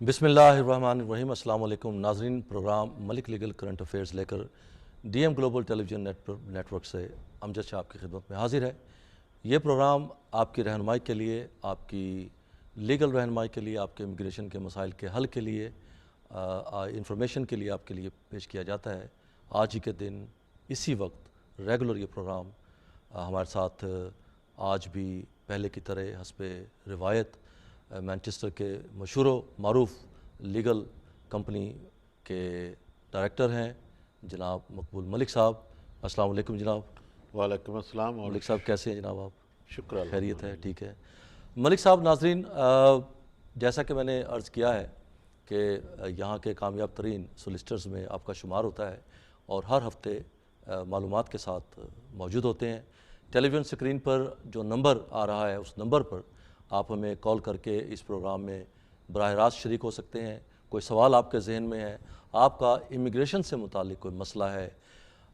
بسم اللہ الرحمن الرحیم۔ السلام علیکم ناظرین، پروگرام ملک لیگل کرنٹ افیئرز لے کر D M global television net work سے امجد شاہ آپ کی خدمت میں حاضر ہے۔ یہ پروگرام آپ کی رہنمائی کے لیے، آپ کی لیگل رہنمائی کے لیے، آپ کے امیگریشن کے مسائل کے حل کے لیے، انفارمیشن کے لیے آپ کے لیے پیش کیا جاتا ہے۔ آج ہی کے دن اسی وقت ریگولر یہ پروگرام ہمارے ساتھ آج بھی پہلے کی طرح حسب روایت مانچسٹر کے مشہور و معروف لیگل کمپنی کے ڈائریکٹر ہیں جناب مقبول ملک صاحب۔ السلام علیکم جناب۔ وعلیکم السلام۔ ملک صاحب کیسے ہیں جناب آپ؟ شکر اللہ، خیریت ہے؟ ٹھیک ہے ملک صاحب۔ ناظرین، جیسا کہ میں نے عرض کیا ہے کہ یہاں کے کامیاب ترین سولیسٹرز میں آپ کا شمار ہوتا ہے اور ہر ہفتے معلومات کے ساتھ موجود ہوتے ہیں۔ ٹیلی ویژن سکرین پر جو نمبر آ رہا ہے اس نمبر پر آپ ہمیں کال کر کے اس پروگرام میں براہ راست شریک ہو سکتے ہیں۔ کوئی سوال آپ کے ذہن میں ہے، آپ کا امیگریشن سے متعلق کوئی مسئلہ ہے،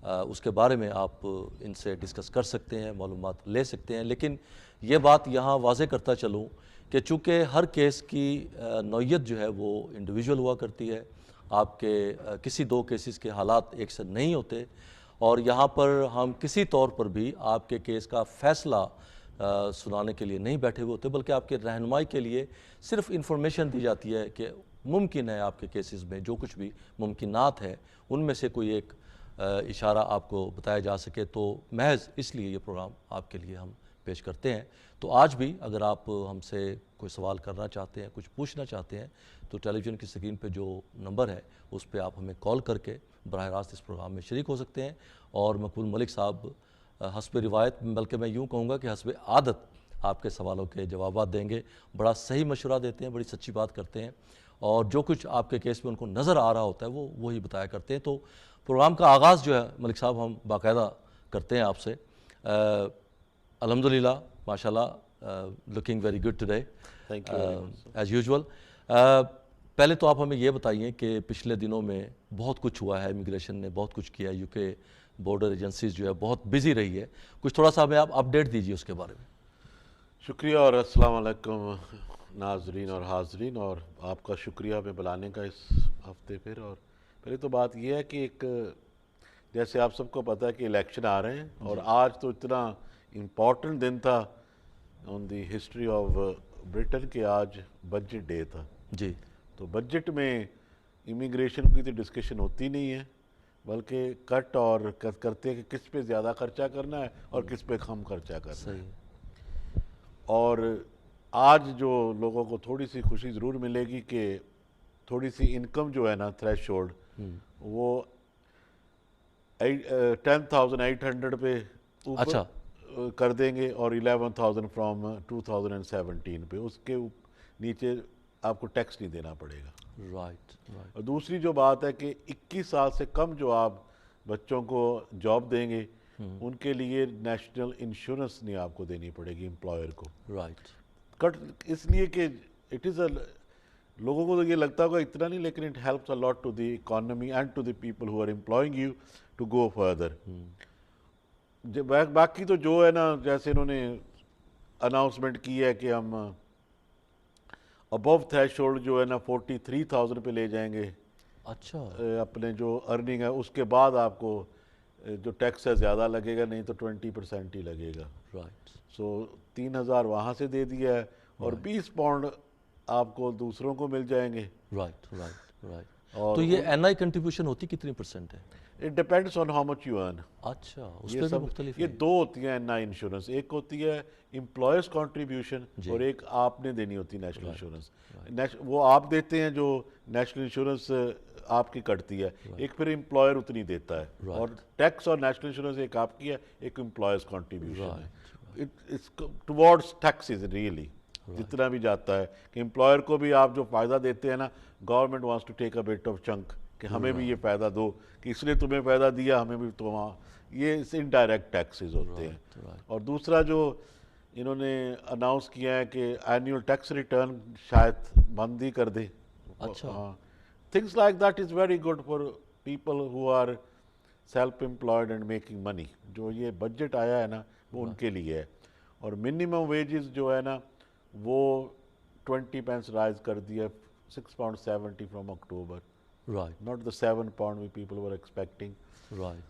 اس کے بارے میں آپ ان سے ڈسکس کر سکتے ہیں، معلومات لے سکتے ہیں۔ لیکن یہ بات یہاں واضح کرتا چلوں کہ چونکہ ہر کیس کی نوعیت جو ہے وہ انڈیویجول ہوا کرتی ہے، آپ کے کسی دو کیسز کے حالات ایک سے نہیں ہوتے، اور یہاں پر ہم کسی طور پر بھی آپ کے کیس کا فیصلہ سنانے کے لیے نہیں بیٹھے ہوئے ہوتے، بلکہ آپ کے رہنمائی کے لیے صرف انفارمیشن دی جاتی ہے کہ ممکن ہے آپ کے کیسز میں جو کچھ بھی ممکنات ہے ان میں سے کوئی ایک اشارہ آپ کو بتایا جا سکے، تو محض اس لیے یہ پروگرام آپ کے لیے ہم پیش کرتے ہیں۔ تو آج بھی اگر آپ ہم سے کوئی سوال کرنا چاہتے ہیں، کچھ پوچھنا چاہتے ہیں، تو ٹیلی ویژن کی اسکرین پہ جو نمبر ہے اس پہ آپ ہمیں کال کر کے براہ راست اس پروگرام میں شریک ہو سکتے ہیں، اور مقبول ملک صاحب حسب روایت، بلکہ میں یوں کہوں گا کہ حسب عادت آپ کے سوالوں کے جوابات دیں گے۔ بڑا صحیح مشورہ دیتے ہیں، بڑی سچی بات کرتے ہیں، اور جو کچھ آپ کے کیس میں ان کو نظر آ رہا ہوتا ہے وہ وہی بتایا کرتے ہیں۔ تو پروگرام کا آغاز جو ہے ملک صاحب ہم باقاعدہ کرتے ہیں آپ سے۔ الحمدللہ، ماشاءاللہ، looking very good today thank you very much. As usual. پہلے تو آپ ہمیں یہ بتائیے کہ پچھلے دنوں میں بہت کچھ ہوا ہے، امیگریشن نے بہت کچھ کیا ہے، یو کے بارڈر ایجنسیز جو ہے بہت بزی رہی ہے، کچھ تھوڑا سا ہمیں آپ اپڈیٹ دیجیے اس کے بارے میں۔ شکریہ اور السلام علیکم ناظرین اور حاضرین، اور آپ کا شکریہ ہمیں بلانے کا اس ہفتے پھر۔ اور پہلے تو بات یہ ہے کہ ایک جیسے آپ سب کو پتہ ہے کہ الیکشن آ رہے ہیں، اور آج تو اتنا امپورٹنٹ دن تھا آن دی ہسٹری آف برٹن کہ آج بجٹ ڈے تھا۔ جی، تو بجٹ میں امیگریشن کی تو ڈسکشن ہوتی نہیں ہے، بلکہ کٹ اور کرتے ہیں کہ کس پہ زیادہ خرچہ کرنا ہے اور کس پہ کم خرچہ کرنا ہے۔ صحیح۔ اور آج جو لوگوں کو تھوڑی سی خوشی ضرور ملے گی کہ تھوڑی سی انکم جو ہے نا تھریش ہولڈ وہ 10,800 پہ اچھا، اوپر کر دیں گے، اور 11,000 فرام 2017 پہ، اس کے نیچے آپ کو ٹیکس نہیں دینا پڑے گا۔ رائٹ رائٹ، اور دوسری جو بات ہے کہ 21 سال سے کم جو آپ بچوں کو جاب دیں گے ان کے لیے نیشنل انشورنس نہیں آپ کو دینی پڑے گی امپلائر کو۔ رائٹ، کٹ اس لیے کہ اٹ از لوگوں کو تو یہ لگتا ہوگا اتنا نہیں، لیکن it helps a lot to the economy and to the people who are employing you to go further. باقی تو جو ہے نا، جیسے انہوں نے اناؤنسمنٹ کی ہے کہ ہم ابو تھریش ہولڈ جو ہے نا 43,000 پہ لے جائیں گے اچھا، اپنے جو ارننگ ہے، اس کے بعد آپ کو جو ٹیکس ہے زیادہ لگے گا، نہیں تو 20% ہی لگے گا۔ رائٹ، سو 3,000 وہاں سے دے دیا ہے، اور 20 پاؤنڈ آپ کو دوسروں کو مل جائیں گے۔ Right right right. اور تو یہ این آئی کنٹریبیوشن ہوتی کتنی پرسنٹ ہے؟ It depends on how much you earn. اچھا، اس یہ پہ بھی سب مختلف یہ ہے؟ دو ہوتی ہیں نا انشورنس، ایک ہوتی ہے امپلائرس کنٹریبیوشن اور ایک آپ نے دینی ہوتی ہے نیشنل انشورنس۔ وہ آپ دیتے ہیں جو نیشنل انشورنس آپ کی کٹتی ہے، ایک پھر امپلائر اتنی دیتا ہے، اور ٹیکس اور نیشنل انشورنس ایک آپ کی ہے، ایک امپلائرس کنٹریبیوشن ہے۔ ٹورڈس ٹیکسز ریئلی جتنا بھی جاتا ہے کہ امپلائر کو بھی آپ جو فائدہ دیتے ہیں نا، government wants to take a bit of chunk کہ ہمیں بھی یہ فائدہ دو، کہ اس لیے تمہیں فائدہ دیا ہمیں بھی تو وہاں، یہ انڈائریکٹ ٹیکسز ہوتے ہیں۔ اور دوسرا جو انہوں نے اناؤنس کیا ہے کہ اینیول ٹیکس ریٹرن شاید بند ہی کر دے۔ ہاں، things like that is very good for people who are self employed and making money. جو یہ بجٹ آیا ہے نا وہ ان کے لیے ہے۔ اور منیمم ویجز جو ہے نا وہ 20 پینس رائز کر دیا £6.70 from October, right, not the £7 we people were expecting. right.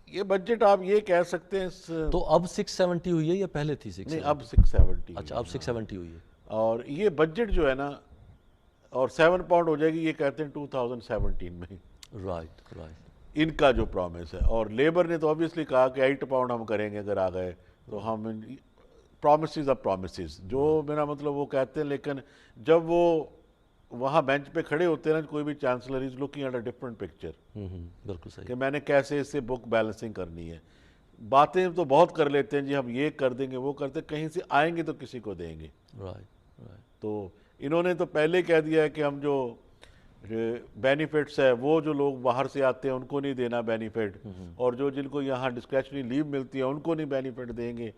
یہ بجٹ آپ یہ کہہ سکتے ہیں تو اب 670 ہوئی ہے یا پہلے تھی 670؟ نہیں اب 670. اچھا اب 670 ہوئی ہے. اور یہ بجٹ جو ہے نا اور £7 ہو جائے گی یہ کہتے ہیں 2017 میں. Right right. ان کا جو پرومس ہے, اور لیبر نے تو obviously کہا کہ £8 ہم کریں گے اگر آ گئے تو. ہم پرومسز اب پرومسز جو میرا مطلب وہ کہتے ہیں, لیکن جب وہ وہاں بینچ پہ کھڑے ہوتے ہیں نا کوئی بھی chancellor is looking at a different picture بالکل صحیح. کہ میں نے کیسے اس سے بک بیلنسنگ کرنی ہے. باتیں تو بہت کر لیتے ہیں جی ہم یہ کر دیں گے وہ کرتے, کہیں سے آئیں گے تو کسی کو دیں گے. Right right. تو انہوں نے تو پہلے کہہ دیا ہے کہ ہم جو بینیفٹس ہے وہ جو لوگ باہر سے آتے ہیں ان کو نہیں دینا بینیفٹ, اور جو جن کو یہاں ڈسکریشنری لیو ملتی ہے ان کو نہیں بینیفٹ دیں گے.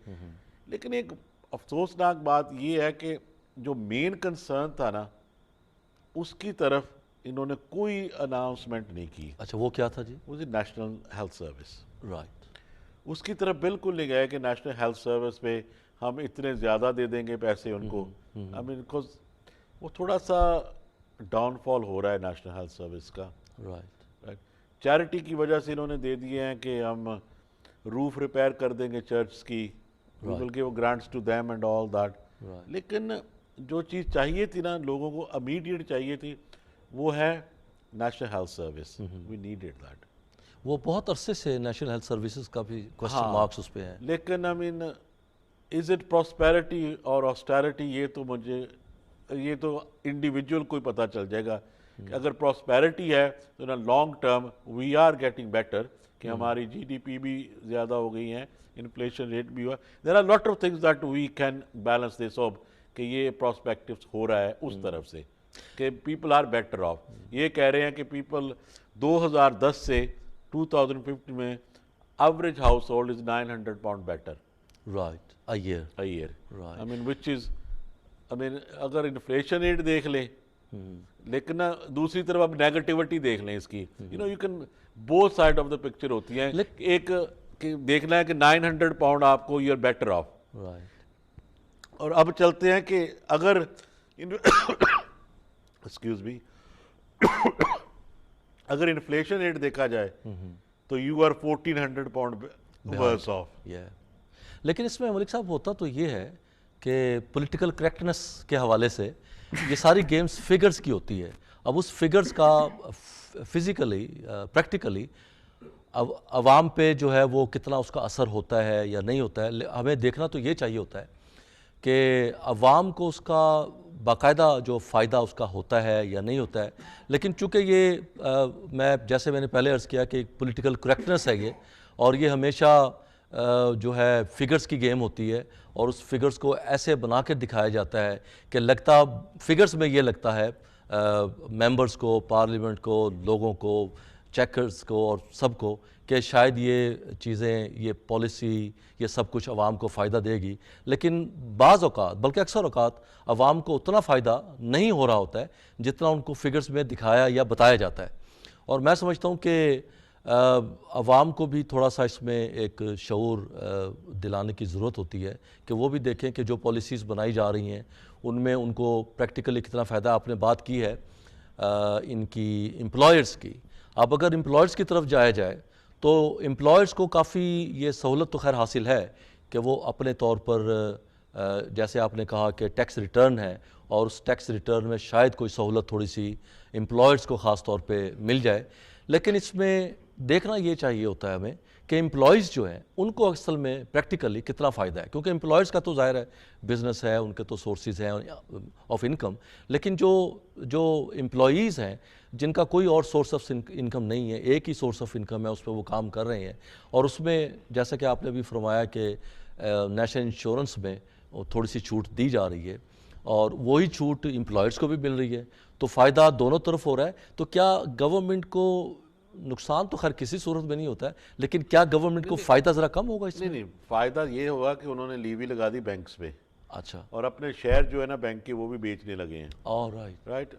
لیکن ایک افسوسناک بات یہ ہے کہ جو مین کنسرن تھا نا اس کی طرف انہوں نے کوئی اناؤنسمنٹ نہیں کی. اچھا وہ کیا تھا جی؟ وہ نیشنل ہیلتھ سروس. رائٹ. اس کی طرف بالکل نہیں گئے کہ نیشنل ہیلتھ سروس پہ ہم اتنے زیادہ دے دیں گے پیسے ان کو. آئی مین وہ تھوڑا سا ڈاؤن فال ہو رہا ہے نیشنل ہیلتھ سروس کا. رائٹ. چیریٹی کی وجہ سے انہوں نے دے دیے ہیں کہ ہم روف ریپیئر کر دیں گے چرچ کی, بلکہ وہ grants to them and all that. لیکن جو چیز چاہیے تھی نا لوگوں کو امیڈیٹ چاہیے تھی وہ ہے national health service. We needed that. وہ بہت عرصے سے نیشنل ہیلتھ سروسز کا بھی کوسچن مارکس اس پہ ہیں. لیکن آئی مین از اٹ پراسپیرٹی اور آسٹیرٹی, یہ تو انڈیویجول کو ہی پتہ چل جائے گا کہ اگر پراسپیرٹی ہے تو نا long term we are getting better, کہ ہماری جی ڈی پی بھی زیادہ ہو گئی ہیں, انفلیشن ریٹ بھی ہوا. There are lot of things that we can balance this off کہ یہ پراسپیکٹیوس ہو رہا ہے اس طرف سے کہ پیپل آر بیٹر آف. یہ کہہ رہے ہیں کہ پیپل 2010 سے 2050 میں average house hold is £900 better. Right. a year. I mean which is اگر انفلیشن ریٹ دیکھ لیں لیکن دوسری طرف اب نیگیٹیوٹی دیکھ لیں اس کی, you can both side of the picture ہوتی ہیں. ایک دیکھنا ہے کہ £900 آپ کو یو آر بیٹر آف. اور اب چلتے ہیں کہ اگر ایکسکیوز می اگر انفلیشن ریٹ دیکھا جائے تو یو آر £1,400 ورس آف. لیکن اس میں ملک صاحب ہوتا تو یہ ہے کہ پولیٹیکل کریکٹنس کے حوالے سے یہ ساری گیمز فگرز کی ہوتی ہے. اب اس فگرز کا فزیکلی پریکٹیکلی عوام پہ جو ہے وہ کتنا اس کا اثر ہوتا ہے یا نہیں ہوتا ہے, ہمیں دیکھنا تو یہ چاہیے ہوتا ہے کہ عوام کو اس کا باقاعدہ جو فائدہ اس کا ہوتا ہے یا نہیں ہوتا ہے. لیکن چونکہ یہ جیسے میں نے پہلے عرض کیا کہ پولیٹیکل کریکٹنس ہے یہ, اور یہ ہمیشہ جو ہے فگرز کی گیم ہوتی ہے, اور اس فگرز کو ایسے بنا کے دکھایا جاتا ہے کہ لگتا فگرز میں یہ لگتا ہے ممبرز کو, پارلیمنٹ کو, لوگوں کو, چیکرز کو اور سب کو کہ شاید یہ چیزیں, یہ پالیسی, یہ سب کچھ عوام کو فائدہ دے گی. لیکن بعض اوقات بلکہ اکثر اوقات عوام کو اتنا فائدہ نہیں ہو رہا ہوتا ہے جتنا ان کو فگرز میں دکھایا یا بتایا جاتا ہے. اور میں سمجھتا ہوں کہ عوام کو بھی تھوڑا سا اس میں ایک شعور دلانے کی ضرورت ہوتی ہے کہ وہ بھی دیکھیں کہ جو پالیسیز بنائی جا رہی ہیں ان میں ان کو پریکٹیکلی کتنا فائدہ. آپ نے بات کی ہے ان کی امپلائرز کی. اب اگر امپلائرز کی طرف جایا جائے تو امپلائرز کو کافی یہ سہولت تو خیر حاصل ہے کہ وہ اپنے طور پر جیسے آپ نے کہا کہ ٹیکس ریٹرن ہے, اور اس ٹیکس ریٹرن میں شاید کوئی سہولت تھوڑی سی امپلائرز کو خاص طور پہ مل جائے. لیکن اس میں دیکھنا یہ چاہیے ہوتا ہے ہمیں کہ امپلائیز جو ہیں ان کو اصل میں پریکٹیکلی کتنا فائدہ ہے, کیونکہ امپلائیز کا تو ظاہر ہے بزنس ہے, ان کے تو سورسز ہیں آف انکم. لیکن جو امپلائیز ہیں جن کا کوئی اور سورس آف انکم نہیں ہے, ایک ہی سورس آف انکم ہے, اس پہ وہ کام کر رہے ہیں, اور اس میں جیسا کہ آپ نے بھی فرمایا کہ نیشنل انشورنس میں تھوڑی سی چھوٹ دی جا رہی ہے, اور وہی چھوٹ امپلائیز کو بھی مل رہی ہے, تو فائدہ دونوں طرف ہو رہا ہے. تو کیا گورنمنٹ کو نقصان تو خیر کسی صورت میں نہیں ہوتا ہے, لیکن کیا گورنمنٹ کو فائدہ ذرا کم ہوگا اس میں؟ نہیں, فائدہ یہ ہوگا کہ انہوں نے لیوی لگا دی بینکس پہ. اچھا. اور اپنے شیئر جو ہے نا بینک کے وہ بھی بیچنے لگے ہیں. رائٹ.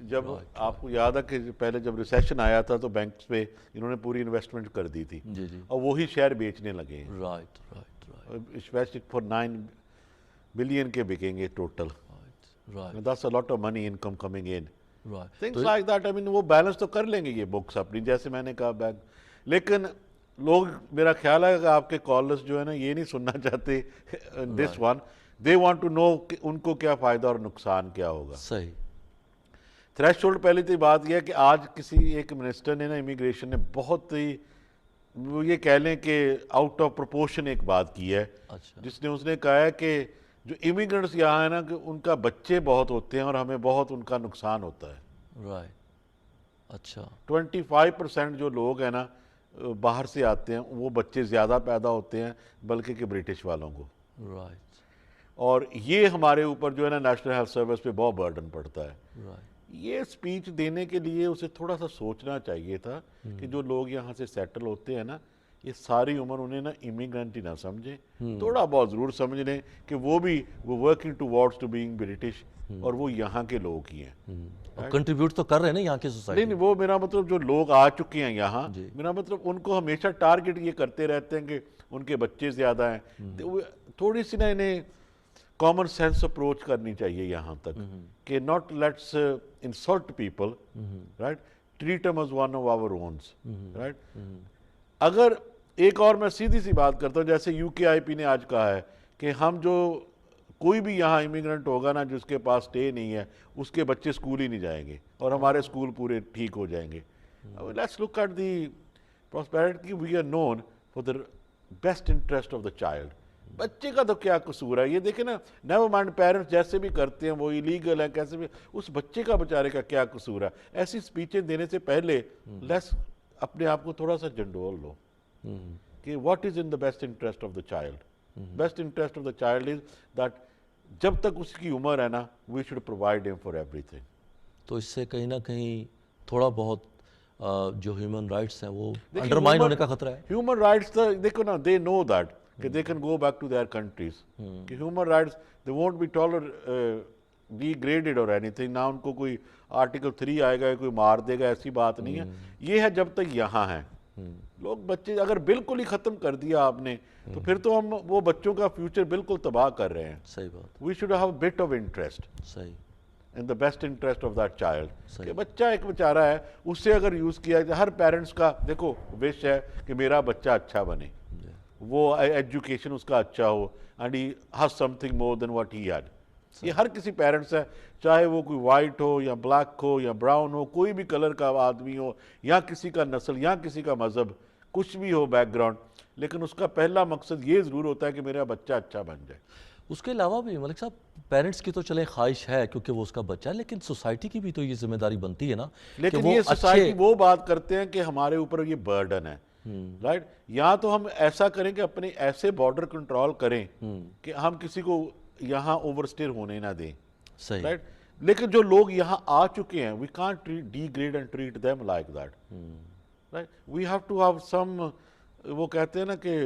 جب آپ کو یاد ہے کہ پہلے جب ریسیشن آیا تھا تو بینکس پہ انہوں نے پوری انویسٹمنٹ کر دی تھی, اور وہی شیئر بیچنے لگے ہیں. اسپیشلی فار 9 بلین کے بکیں گے total. That's a lot of money income coming in. Right. Things like that. I mean وہ بیلنس تو کر لیں گے یہ بکس اپنی, جیسے میں نے کہا بیک. لیکن لوگ, میرا خیال ہے کہ آپ کے کالرز جو ہے نا یہ نہیں سننا چاہتے this one. They want to know کہ ان کو کیا فائدہ اور نقصان کیا ہوگا. صحیح. تھریش ہولڈ پہلی تو بات یہ ہے کہ آج کسی ایک منسٹر نے نا امیگریشن نے بہت ہی, وہ یہ کہہ لیں کہ آؤٹ آف پروپورشن ایک بات کی ہے, اچھا. جس نے اس نے کہا ہے کہ جو امیگرنٹس یہاں ہیں نا کہ ان کا بچے بہت ہوتے ہیں اور ہمیں بہت ان کا نقصان ہوتا ہے. رائٹ. اچھا. 25% جو لوگ ہیں نا باہر سے آتے ہیں وہ بچے زیادہ پیدا ہوتے ہیں بلکہ کہ برٹش والوں کو. رائٹ. اور یہ ہمارے اوپر جو ہے نا نیشنل ہیلتھ سروس پہ بہت برڈن پڑتا ہے. رائٹ. یہ سپیچ دینے کے لیے اسے تھوڑا سا سوچنا چاہیے تھا کہ جو لوگ یہاں سے سیٹل ہوتے ہیں نا یہ ساری عمر انہیں نا امیگرنٹ ہی نہ سمجھیں, تھوڑا بہت ضرور سمجھ لیں کہ وہ بھی وہ working towards to being British اور وہ یہاں کے لوگ ہی ہیں. کنٹریبیوٹ تو کر رہے ہیں نا یہاں کی سوسائٹی. نہیں, وہ میرا مطلب جو لوگ آ چکے ہیں یہاں, میرا مطلب ان کو ہمیشہ ٹارگٹ یہ کرتے رہتے ہیں کہ ان کے بچے زیادہ ہیں. تھوڑی سی نا انہیں کامن سینس اپروچ کرنی چاہیے یہاں تک کہ not let's insult people, right, treat them as one of our own, right. اگر ایک اور میں سیدھی سی بات کرتا ہوں, جیسے یو کے آئی پی نے آج کہا ہے کہ ہم جو کوئی بھی یہاں امیگرنٹ ہوگا نا جس کے پاس اسٹے نہیں ہے اس کے بچے اسکول ہی نہیں جائیں گے اور ہمارے اسکول پورے ٹھیک ہو جائیں گے. Let's look at the prosperity. We are known for the best interest of the child. بچے کا تو کیا قصور ہے, یہ دیکھیں نا, نیور مائنڈ پیرنٹس جیسے بھی کرتے ہیں وہ ایلیگل ہے کیسے بھی, اس بچے کا بیچارے کا کیا قصور ہے. ایسی سپیچیں دینے سے پہلے لیٹس اپنے آپ کو تھوڑا سا جنڈول لو کہ what is in the best interest of the child. Best interest of the child is that جب تک اس کی عمر ہے نا وی شوڈ پرووائڈ ہم فار ایوری تھنگ. تو اس سے کہیں نہ کہیں تھوڑا بہت جو ہیومن رائٹس ہیں وہ انڈرمائن ہونے کا خطرہ ہے. ہیومن رائٹس دیکھو نا, دے نو دیٹ کہ they can go back to their countries. کہ human rights they won't be degraded or anything. نہ ان کو کوئی آرٹیکل 3 آئے گا, کوئی مار دے گا, ایسی بات نہیں ہے. یہ ہے جب تک یہاں ہیں لوگ. بچے اگر بالکل ہی ختم کر دیا آپ نے تو پھر تو ہم وہ بچوں کا فیوچر بالکل تباہ کر رہے ہیں. صحیح بات. we should have a bit of interest. صحیح. in the best interest of that child. کہ بچہ ایک بیچارہ ہے, اس سے اگر یوز کیا جائے, ہر پیرنٹس کا دیکھو وش ہے کہ میرا بچہ اچھا بنے, وہ ایجوکیشن اس کا اچھا ہو, and he has something more than what he had. یہ ہر کسی پیرنٹس ہے, چاہے وہ کوئی وائٹ ہو یا بلیک ہو یا براؤن ہو, کوئی بھی کلر کا آدمی ہو, یا کسی کا نسل یا کسی کا مذہب, کچھ بھی ہو بیک گراؤنڈ, لیکن اس کا پہلا مقصد یہ ضرور ہوتا ہے کہ میرا بچہ اچھا بن جائے. اس کے علاوہ بھی ملک صاحب پیرنٹس کی تو چلیں خواہش ہے کیونکہ وہ اس کا بچہ ہے, لیکن سوسائٹی کی بھی تو یہ ذمہ داری بنتی ہے نا. لیکن یہ سوسائٹی وہ بات کرتے ہیں کہ ہمارے اوپر یہ برڈن ہے, رائٹ. یا تو ہم ایسا کریں کہ اپنے ایسے بارڈر کنٹرول کریں کہ ہم کسی کو یہاں اوور اسٹے ہونے نہ دیں, رائٹ. لیکن جو لوگ یہاں آ چکے ہیں we can't degrade and treat them like that, right. We have to have some, وہ کہتے ہیں نا کہ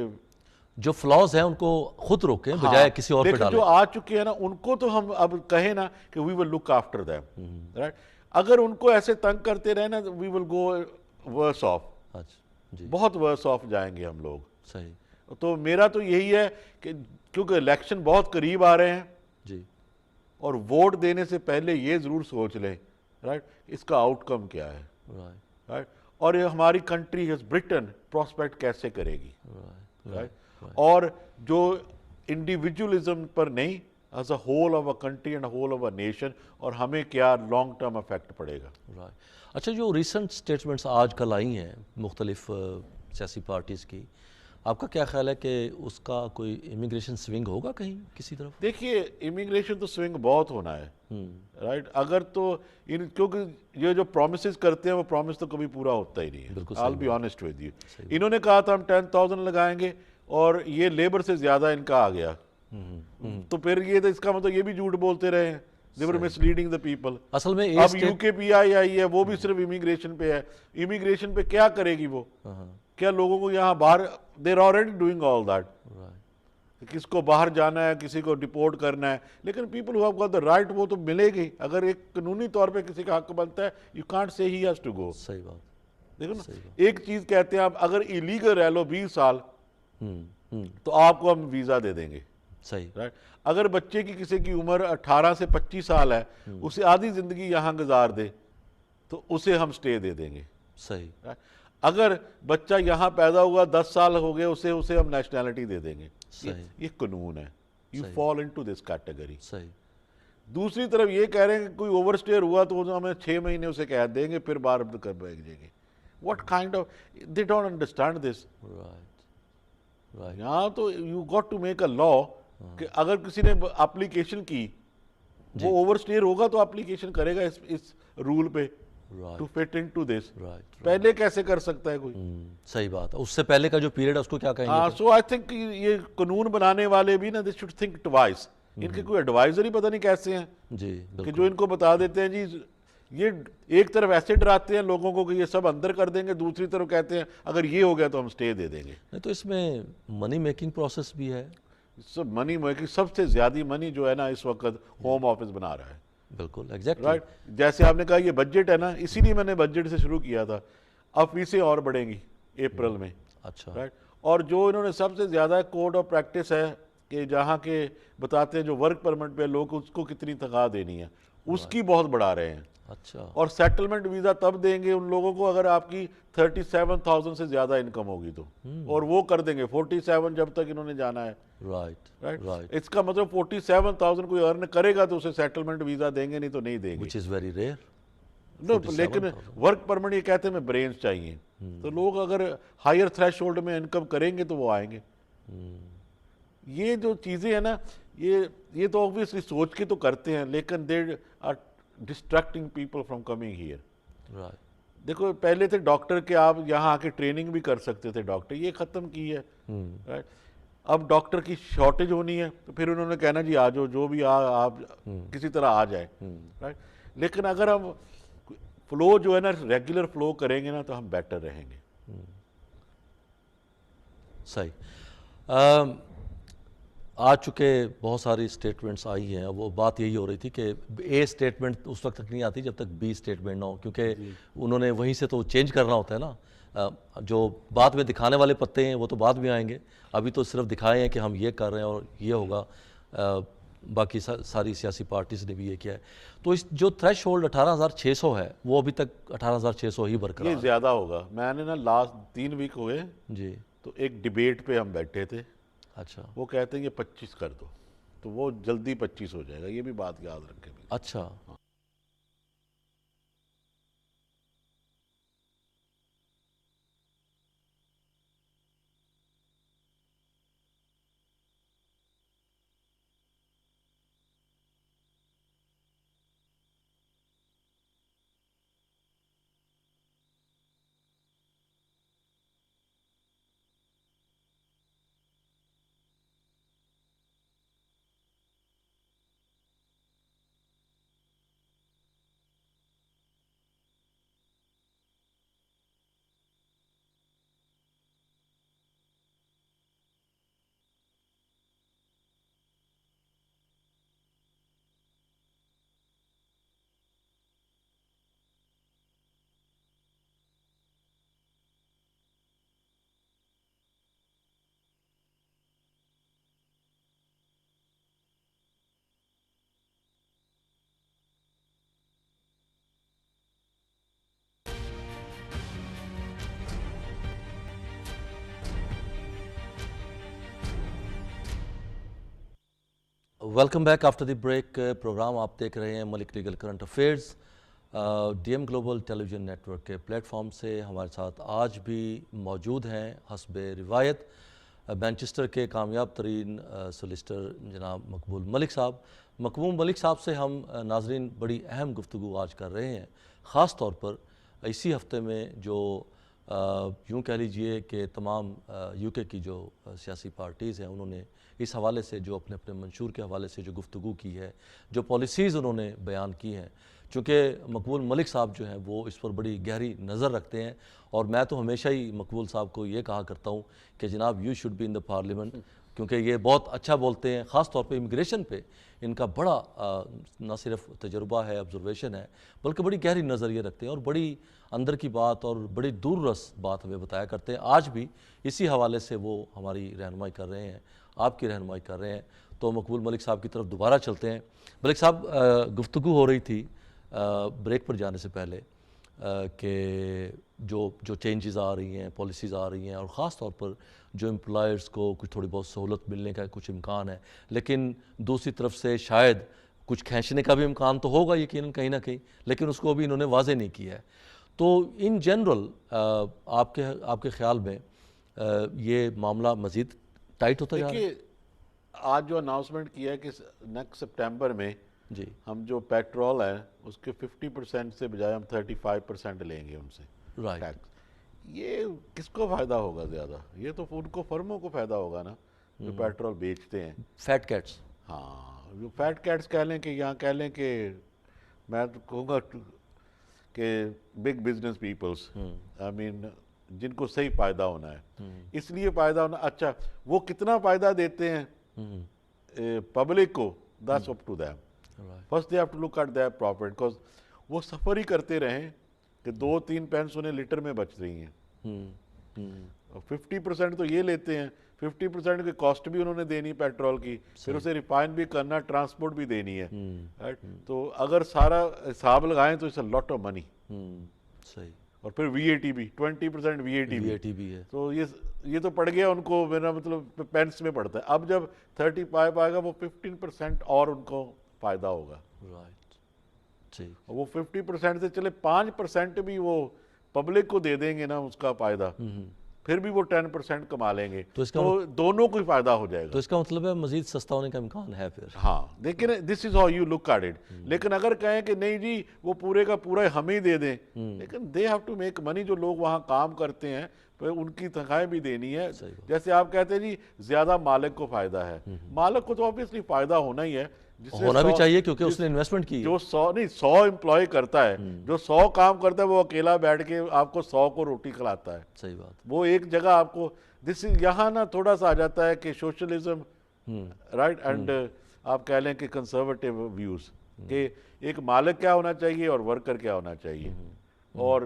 جو فلاز ہیں ان کو خود روکیں بجائے کسی اور پہ ڈالیں. جو آ چکے ہیں نا ان کو تو ہم اب کہیں نا کہ وی ول لک آفٹر دیم, رائٹ. اگر ان کو ایسے تنگ کرتے رہے نا وی ول گو ورس آف. بہت ورس آف جائیں گے ہم لوگ. صحیح. تو میرا تو یہی ہے کہ کیونکہ الیکشن بہت قریب آ رہے ہیں جی, اور ووٹ دینے سے پہلے یہ ضرور سوچ لیں, رائٹ, اس کا آؤٹ کم کیا ہے, رائٹ. اور یہ ہماری کنٹری برٹن پراسپیکٹ کیسے کرے گی, رائٹ. اور جو انڈیویجولزم پر نہیں, as a whole of a country and whole of a nation, اور ہمیں کیا لانگ ٹرم افیکٹ پڑے گا. اچھا, جو ریسنٹ سٹیٹمنٹس آج کل آئی ہیں مختلف سیاسی پارٹیز کی, آپ کا کیا خیال ہے کہ اس کا کوئی امیگریشن سوئنگ ہوگا کہیں کسی طرف؟ دیکھیے امیگریشن تو سوئنگ بہت ہونا ہے, رائٹ. اگر تو کیونکہ یہ جو پرومسز کرتے ہیں وہ پرومس تو کبھی پورا ہوتا ہی نہیں ہے. I'll be honest with you. انہوں نے کہا تھا ہم 10,000 لگائیں گے اور یہ لیبر سے زیادہ ان کا آ گیا, تو پھر یہ اس کا مطلب یہ بھی جھوٹ بولتے رہے ہیں. They were misleading the people. اصل میں اب یو کے پی آئی آئی ہے, وہ بھی صرف امیگریشن پہ ہے. امیگریشن پہ کیا کرے گی وہ, کیا لوگوں کو یہاں باہر, they are already doing all that. کس کو باہر جانا ہے, کسی کو ڈپورٹ کرنا ہے, لیکن people who have got the right وہ تو ملے گی. اگر ایک قانونی طور پہ کسی کا حق بنتا ہے you can't say he has to go. صحیح بات. دیکھو نا, ایک چیز کہتے ہیں آپ اگر ایلیگل رہ لو 20 سال تو آپ کو ہم ویزا دے دیں گے. صحیح. رائٹ. اگر بچے کی کسی کی عمر 18 سے 25 سال ہے, اسے آدھی زندگی یہاں گزار دے, تو اسے ہم سٹے دے دیں گے. صحیح. اگر بچہ یہاں پیدا ہوا 10 سال ہو گئے اسے ہم نیشنلٹی دے دیں گے. یہ قانون ہے. You fall into this category. صحیح. دوسری طرف یہ کہہ رہے ہیں کہ کوئی اوور اسٹیئر ہوا تو ہمیں 6 مہینے اسے قید دیں گے پھر بار کر بھیج دیں گے. What kind of they don't understand this. یہاں تو you got to make a law کہ اگر کسی نے اپلیکیشن کی وہ اوور اسٹیئر ہوگا تو اپلیکیشن کرے گا اس رول پہ to fit into this. پہلے کیسے کر سکتا ہے کوئی؟ صحیح بات ہے. اس سے پہلے کا جو پیریڈ ہے اس کو کیا کہیں گے؟ سو آئی تھنک یہ قانون بنانے والے بھی نا دے شوڈ تھنک ٹوائس. ان کے کوئی ایڈوائزر ہی پتہ نہیں کیسے ہیں جی کہ جو ان کو بتا دیتے ہیں جی یہ ایک طرف ایسے ڈراتے ہیں لوگوں کو کہ یہ سب اندر کر دیں گے, دوسری طرف کہتے ہیں اگر یہ ہو گیا تو ہم سٹے دے دیں گے. نہیں تو اس میں منی میکنگ پروسیس بھی ہے. سب منی میکنگ, سب سے زیادہ منی جو ہے نا اس وقت ہوم آفس بنا رہا ہے. بالکل ایگزیکٹلی رائٹ. جیسے آپ نے کہا یہ بجٹ ہے نا, اسی لیے میں نے بجٹ سے شروع کیا تھا. اب فیسیں اور بڑھیں گی اپریل میں. اچھا. رائٹ. اور جو انہوں نے سب سے زیادہ کوڈ آف پریکٹس ہے کہ جہاں کے بتاتے ہیں جو ورک پرمٹ پہ لوگ اس کو کتنی تنخواہ دینی ہے اس کی بہت بڑھا رہے ہیں. اچھا. اور سیٹلمنٹ ویزا تب دیں گے ان لوگوں کو اگر آپ کی 37,000 سے زیادہ انکم ہوگی تو, اور وہ کر دیں گے 47 جب تک انہوں نے جانا ہے. رائٹ. اس کا مطلب 47,000 کوئی ارن کرے گا تو اسے سیٹلمنٹ ویزا دیں گے, نہیں تو نہیں دیں گے. which is very rare. لیکن ورک پرمٹ یہ کہتے ہیں میں برینز چاہیے, تو لوگ اگر ہائر تھریش ہولڈ میں انکم کریں گے تو وہ آئیں گے. یہ جو چیزیں ہیں نا یہ تو obviously سوچ کے تو کرتے ہیں, لیکن they are distracting people from coming here. دیکھو پہلے تھے ڈاکٹر کے آپ یہاں آ کے ٹریننگ بھی کر سکتے تھے ڈاکٹر, یہ ختم کی ہے. اب ڈاکٹر کی شارٹیج ہونی ہے تو پھر انہوں نے کہنا جی آ جاؤ, جو بھی آپ کسی طرح آ جائے. لیکن اگر ہم فلو جو ہے نا ریگولر فلو کریں گے نا تو ہم بیٹر رہیں گے. صحیح. آ چکے بہت ساری اسٹیٹمنٹس آئی ہیں. وہ بات یہی ہو رہی تھی کہ اے اسٹیٹمنٹ اس وقت تک نہیں آتی جب تک بی اسٹیٹمنٹ نہ ہو, کیونکہ انہوں نے وہیں سے تو چینج کرنا ہوتا ہے نا. جو بعد میں دکھانے والے پتے ہیں وہ تو بعد میں آئیں گے, ابھی تو صرف دکھائے ہیں کہ ہم یہ کر رہے ہیں اور یہ ہوگا. باقی ساری سیاسی پارٹیز نے بھی یہ کیا ہے. تو اس جو تھریش ہولڈ 18,600 ہے وہ ابھی تک 18,600 ہی برقرار ہے. یہ زیادہ ہوگا. میں نے نا لاسٹ 3 ویک ہوئے جی تو ایک ڈیبیٹ پہ ہم بیٹھے تھے. اچھا. وہ کہتے ہیں یہ 25 کر دو تو وہ جلدی 25 ہو جائے گا. یہ بھی بات یاد رکھیں. اچھا. Welcome back after the break. Programme آپ دیکھ رہے ہیں ملک legal current affairs D M global television network کے پلیٹ فارم سے. ہمارے ساتھ آج بھی موجود ہیں حسب روایت مینچسٹر کے کامیاب ترین سولیسٹر جناب مقبول ملک صاحب. مقبول ملک صاحب سے ہم ناظرین بڑی اہم گفتگو آج کر رہے ہیں, خاص طور پر اسی ہفتے میں جو یوں کہہ لیجئے کہ تمام یو کے کی جو سیاسی پارٹیز ہیں انہوں نے اس حوالے سے جو اپنے اپنے منشور کے حوالے سے جو گفتگو کی ہے, جو پالیسیز انہوں نے بیان کی ہیں, چونکہ مقبول ملک صاحب جو ہیں وہ اس پر بڑی گہری نظر رکھتے ہیں. اور میں تو ہمیشہ ہی مقبول صاحب کو یہ کہا کرتا ہوں کہ جناب you should be in the parliament, کیونکہ یہ بہت اچھا بولتے ہیں. خاص طور پہ امیگریشن پہ ان کا بڑا نہ صرف تجربہ ہے, آبزرویشن ہے, بلکہ بڑی گہری نظر یہ رکھتے ہیں اور بڑی اندر کی بات اور بڑی دور رس بات ہمیں بتایا کرتے ہیں. آج بھی اسی حوالے سے وہ ہماری رہنمائی کر رہے ہیں, آپ کی رہنمائی کر رہے ہیں. تو مقبول ملک صاحب کی طرف دوبارہ چلتے ہیں. ملک صاحب, گفتگو ہو رہی تھی بریک پر جانے سے پہلے کہ جو چینجز آ رہی ہیں، پالیسیز آ رہی ہیں، اور خاص طور پر جو امپلائرز کو کچھ تھوڑی بہت سہولت ملنے کا کچھ امکان ہے، لیکن دوسری طرف سے شاید کچھ کھینچنے کا بھی امکان تو ہوگا یقیناً کہیں نہ کہیں، لیکن اس کو ابھی انہوں نے واضح نہیں کیا ہے. تو ان جنرل آپ کے خیال میں یہ معاملہ مزید ٹائٹ ہوتا جا رہا ہے؟ دیکھیے آج جو اناؤنسمنٹ کیا ہے کہ نیکسٹ سپٹمبر میں جی ہم جو پیٹرول ہے اس کے 50% سے بجائے ہم 35% لیں گے ان سے رائٹ. ٹیکس. یہ کس کو فائدہ ہوگا زیادہ؟ یہ تو ان کو فرموں کو فائدہ ہوگا نا جو پیٹرول بیچتے ہیں. Fat cats. ہاں جو فیٹ کیٹس کہہ لیں کہ یہاں کہہ لیں کہ میں تو کہوں گا کہ بگ بزنس پیپلس آئی مین جن کو صحیح فائدہ ہونا ہے، اس لیے فائدہ ہونا. اچھا وہ کتنا فائدہ دیتے ہیں پبلک کو، that's up to them. First they have to look at their profit because وہ سفر ہی کرتے رہیں کہ 2-3 پینس انہیں لیٹر میں بچ رہی ہیں. 50% تو یہ لیتے ہیں، 50% کی کاسٹ بھی انہوں نے دینی پیٹرول کی، پھر اسے ریفائن بھی کرنا، ٹرانسپورٹ بھی دینی ہے. تو اگر سارا حساب لگائیں تو it's a lot of money. صحیح. اور پھر وی اے ٹی بھی 20% وی اے ٹی بھی ہے. تو یہ تو پڑ گیا ان کو، میرا مطلب پینس میں پڑتا ہے. اب جب 35 آئے گا وہ 15% اور ان کو فائدہ ہوگا. رائٹ. ٹھیک. وہ 50% سے چلے 5% بھی وہ پبلک کو دے دیں گے نا اس کا فائدہ، پھر بھی وہ 10% کما لیں گے، تو دونوں کو ہی فائدہ ہو جائے گا. تو اس کا مطلب ہے مزید سستا ہونے کا امکان ہے پھر. ہاں لیکن this is how you look at it. لیکن اگر کہیں کہ نہیں جی وہ پورے کا پورا ہم ہی دے دیں، لیکن they have to make money. جو لوگ وہاں کام کرتے ہیں ان کی تنخواہیں بھی دینی ہے. جیسے آپ کہتے ہیں جی زیادہ مالک کو فائدہ ہے، مالک کو تو آبویسلی فائدہ ہونا ہی ہے، ہونا بھی چاہیے کیونکہ اس نے انویسٹمنٹ کی. جو 100 امپلائی کرتا ہے، جو 100 کام کرتا ہے، وہ اکیلا بیٹھ کے آپ کو 100 کو روٹی کھلاتا ہے. صحیح بات. وہ ایک جگہ آپ کو یہاں نا تھوڑا سا آ جاتا ہے کہ سوشلزم رائٹ اینڈ آپ کہہ لیں کہ کنزرویٹو ویوز، کہ ایک مالک کیا ہونا چاہیے اور ورکر کیا ہونا چاہیے. اور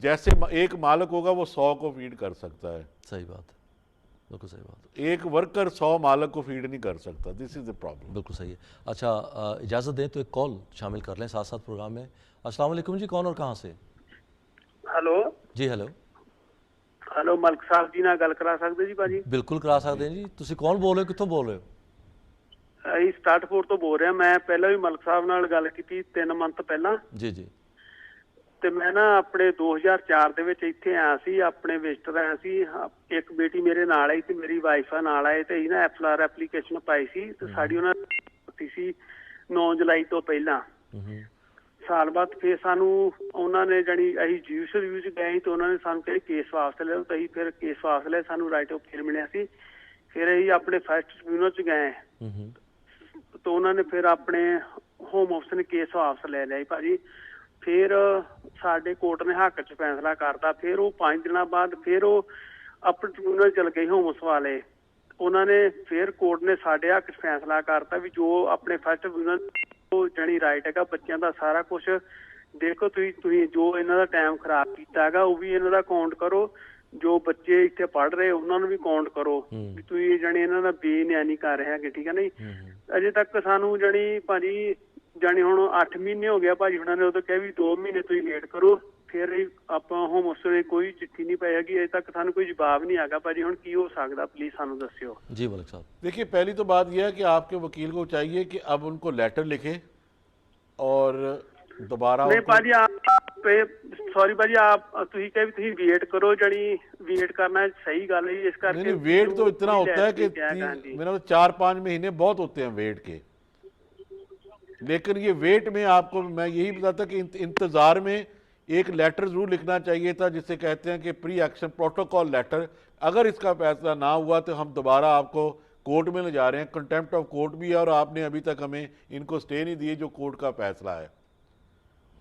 جیسے ایک مالک ہوگا وہ 100 کو فیڈ کر سکتا ہے. صحیح بات ہے، بالکل صحیح بات. ایک ورکر 100 مالک کو فیڈ نہیں کر سکتا. دس از اے پرابلم. بالکل صحیح ہے. اچھا اجازت دیں تو ایک کال شامل کر لیں ساتھ ساتھ پروگرام میں. السلام علیکم جی، کون اور کہاں سے؟ ہلو جی ہیلو. ہلو ملک صاحب جی ਨਾਲ ਗੱਲ ਕਰਾ ਸਕਦੇ ਜੀ ਭਾਜੀ? ਬਿਲਕੁਲ ਕਰਾ ਸਕਦੇ ਜੀ. ਤੁਸੀਂ ਕੌਣ ਬੋਲ ਰਹੇ ਹੋ, ਕਿੱਥੋਂ ਬੋਲ ਰਹੇ ਹੋ? ਅਸੀਂ ਸਟਾਰਟਪੋਰਟ ਤੋਂ ਬੋਲ ਰਿਹਾ. ਮੈਂ ਪਹਿਲਾਂ ਵੀ ਮਲਕ ਸਾਹਿਬ ਨਾਲ ਗੱਲ ਕੀਤੀ 3 ਮੰਥ ਪਹਿਲਾਂ. ਜੀ ਜੀ. ਤੇ ਮੈਂ ਨਾ ਆਪਣੇ 2004 ਦੇ ਵਿੱਚ ਇੱਥੇ ਆਇਆ ਸੀ, ਆਪਣੇ ਵਿਜ਼ਟਰ ਆਇਆ ਸੀ. ਇੱਕ ਬੇਟੀ ਮੇਰੇ ਨਾਲ ਆਈ ਤੇ ਮੇਰੀ ਵਾਈਫ ਆ ਨਾਲ ਆਏ, ਤੇ ਅਸੀਂ ਨਾ FLR ਐਪਲੀਕੇਸ਼ਨ ਪਾਈ ਸੀ ਤੇ ਸਾਡੀ ਉਹਨਾਂ ਨੇ ਦਿੱਤੀ ਸੀ 9 ਜੁਲਾਈ ਤੋਂ ਪਹਿਲਾਂ. ਸਾਲ ਬਾਅਦ ਫਿਰ ਸਾਨੂੰ ਉਹਨਾਂ ਨੇ ਜਾਣੀ ਅਸੀਂ ਜੂਡੀਸ਼ੀਅਲ ਰਿਵਿਊ 'ਚ ਗਏ ਤੇ ਉਹਨਾਂ ਨੇ ਸਾਨੂੰ ਕਿਹਾ ਕੇਸ ਵਾਪਸ ਲਿਓ, ਤੇ ਅਸੀਂ ਫਿਰ ਕੇਸ ਵਾਪਸ ਲਿਆ. ਸਾਨੂੰ ਰਾਈਟ ਆਫ ਫੇਰ ਮਿਲਿਆ ਸੀ. ਫਿਰ ਅਸੀਂ ਆਪਣੇ ਫਸਟ ਟ੍ਰਿਬਿਊਨਲ 'ਚ ਗਏ ਤਾਂ ਉਹਨਾਂ ਨੇ ਫਿਰ ਆਪਣੇ ਹੋਮ ਆਫਿਸ ਨੇ ਕੇਸ ਵਾਪਸ ਲੈ ਲਿਆ ਭਾਜੀ. ਫਿਰ ਸਾਡੇ ਕੋਰਟ ਨੇ ਹੱਕ 'ਚ ਫੈਸਲਾ ਕਰਤਾ. ਫਿਰ ਉਹ 5 ਦਿਨਾਂ ਬਾਅਦ ਫਿਰ ਉਹ ਅਪਰ ਟ੍ਰਿਬਿਊਨਲ ਚਲ ਗਏ ਹੋਮ ਆਫਿਸ ਵਾਲੇ. ਉਹਨਾਂ ਨੇ ਫਿਰ ਕੋਰਟ ਨੇ ਸਾਡੇ ਹੱਕ 'ਚ ਫੈਸਲਾ ਕਰਤਾ ਵੀ ਜੋ ਆਪਣੇ ਫਸਟ ਟ੍ਰਿਬਿਊਨਲ ਉਹ ਜਾਣੀ ਰਾਈਟ ਹੈਗਾ ਬੱਚਿਆਂ ਦਾ ਸਾਰਾ ਕੁਝ ਦੇਖੋ, ਤੁਸੀਂ ਜੋ ਇਹਨਾਂ ਦਾ ਟਾਈਮ ਖਰਾਬ ਕੀਤਾ ਹੈਗਾ ਉਹ ਵੀ ਇਹਨਾਂ ਦਾ ਕਾਊਂਟ ਕਰੋ, ਜੋ ਬੱਚੇ ਇੱਥੇ ਪੜ੍ਹ ਰਹੇ ਉਹਨਾਂ ਨੂੰ ਵੀ ਕਾਊਂਟ ਕਰੋ, ਵੀ ਤੁਸੀਂ ਜਾਣੀ ਇਹਨਾਂ ਦਾ ਬੇਨਿਆਨੀ ਕਰ ਰਹੇ ਹੈਗੇ. ਠੀਕ ਹੈ ਨਹੀਂ? ਅਜੇ ਤੱਕ ਸਾਨੂੰ ਜਾਣੀ ਭਾਜੀ ਜਾਣੀ ਹੁਣ 8 ਮਹੀਨੇ ਹੋ ਗਿਆ ਭਾਜੀ ਉਹਨਾਂ ਨੇ ਉਦੋਂ ਕਿਹਾ ਵੀ 2 ਮਹੀਨੇ ਤੁਸੀਂ ਵੇਟ ਕਰੋ. ਫਿਰ ਆਪਾਂ ਹੋਮ ਆਫਿਸ ਨੇ ਕੋਈ ਚਿੱਠੀ ਨਹੀਂ ਪਾਈ ਹੈਗੀ, ਅਜੇ ਤੱਕ ਸਾਨੂੰ ਕੋਈ ਜਵਾਬ ਨਹੀਂ ਆਗਾ ਭਾਜੀ. ਹੁਣ ਕੀ ਹੋ ਸਕਦਾ ਪਲੀਜ਼ ਸਾਨੂੰ ਦੱਸਿਓ. جی ملک صاحب. دیکھیے پہلی تو بات یہ ہے کہ آپ کے وکیل کو چاہیے کہ اب ان کو لیٹر لکھے اور دوبارہ نہیں ਭਾਜੀ ਸੌਰੀ ਭਾਜੀ ਤੁਸੀਂ ਕਹੇ ਵੀ ਤੁਸੀਂ ਵੇਟ ਕਰੋ, ਜਾਣੀ ਵੇਟ ਕਰਨਾ ਸਹੀ ਗੱਲ ਹੈ ਇਸ ਕਰਕੇ. نہیں ویٹ تو اتنا ہوتا ہے کہ میرا 4-5 مہینے بہت ہوتے ہیں ویٹ کے. لیکن یہ ویٹ میں آپ کو میں یہی بتاتا کہ انتظار میں ایک لیٹر ضرور لکھنا چاہیے تھا جسے کہتے ہیں کہ پری ایکشن پروٹوکول لیٹر. اگر اس کا فیصلہ نہ ہوا تو ہم دوبارہ آپ کو کورٹ میں لے جا رہے ہیں. کنٹیمپٹ آف کورٹ بھی ہے اور آپ نے ابھی تک ہمیں ان کو سٹے نہیں دیے جو کورٹ کا فیصلہ ہے.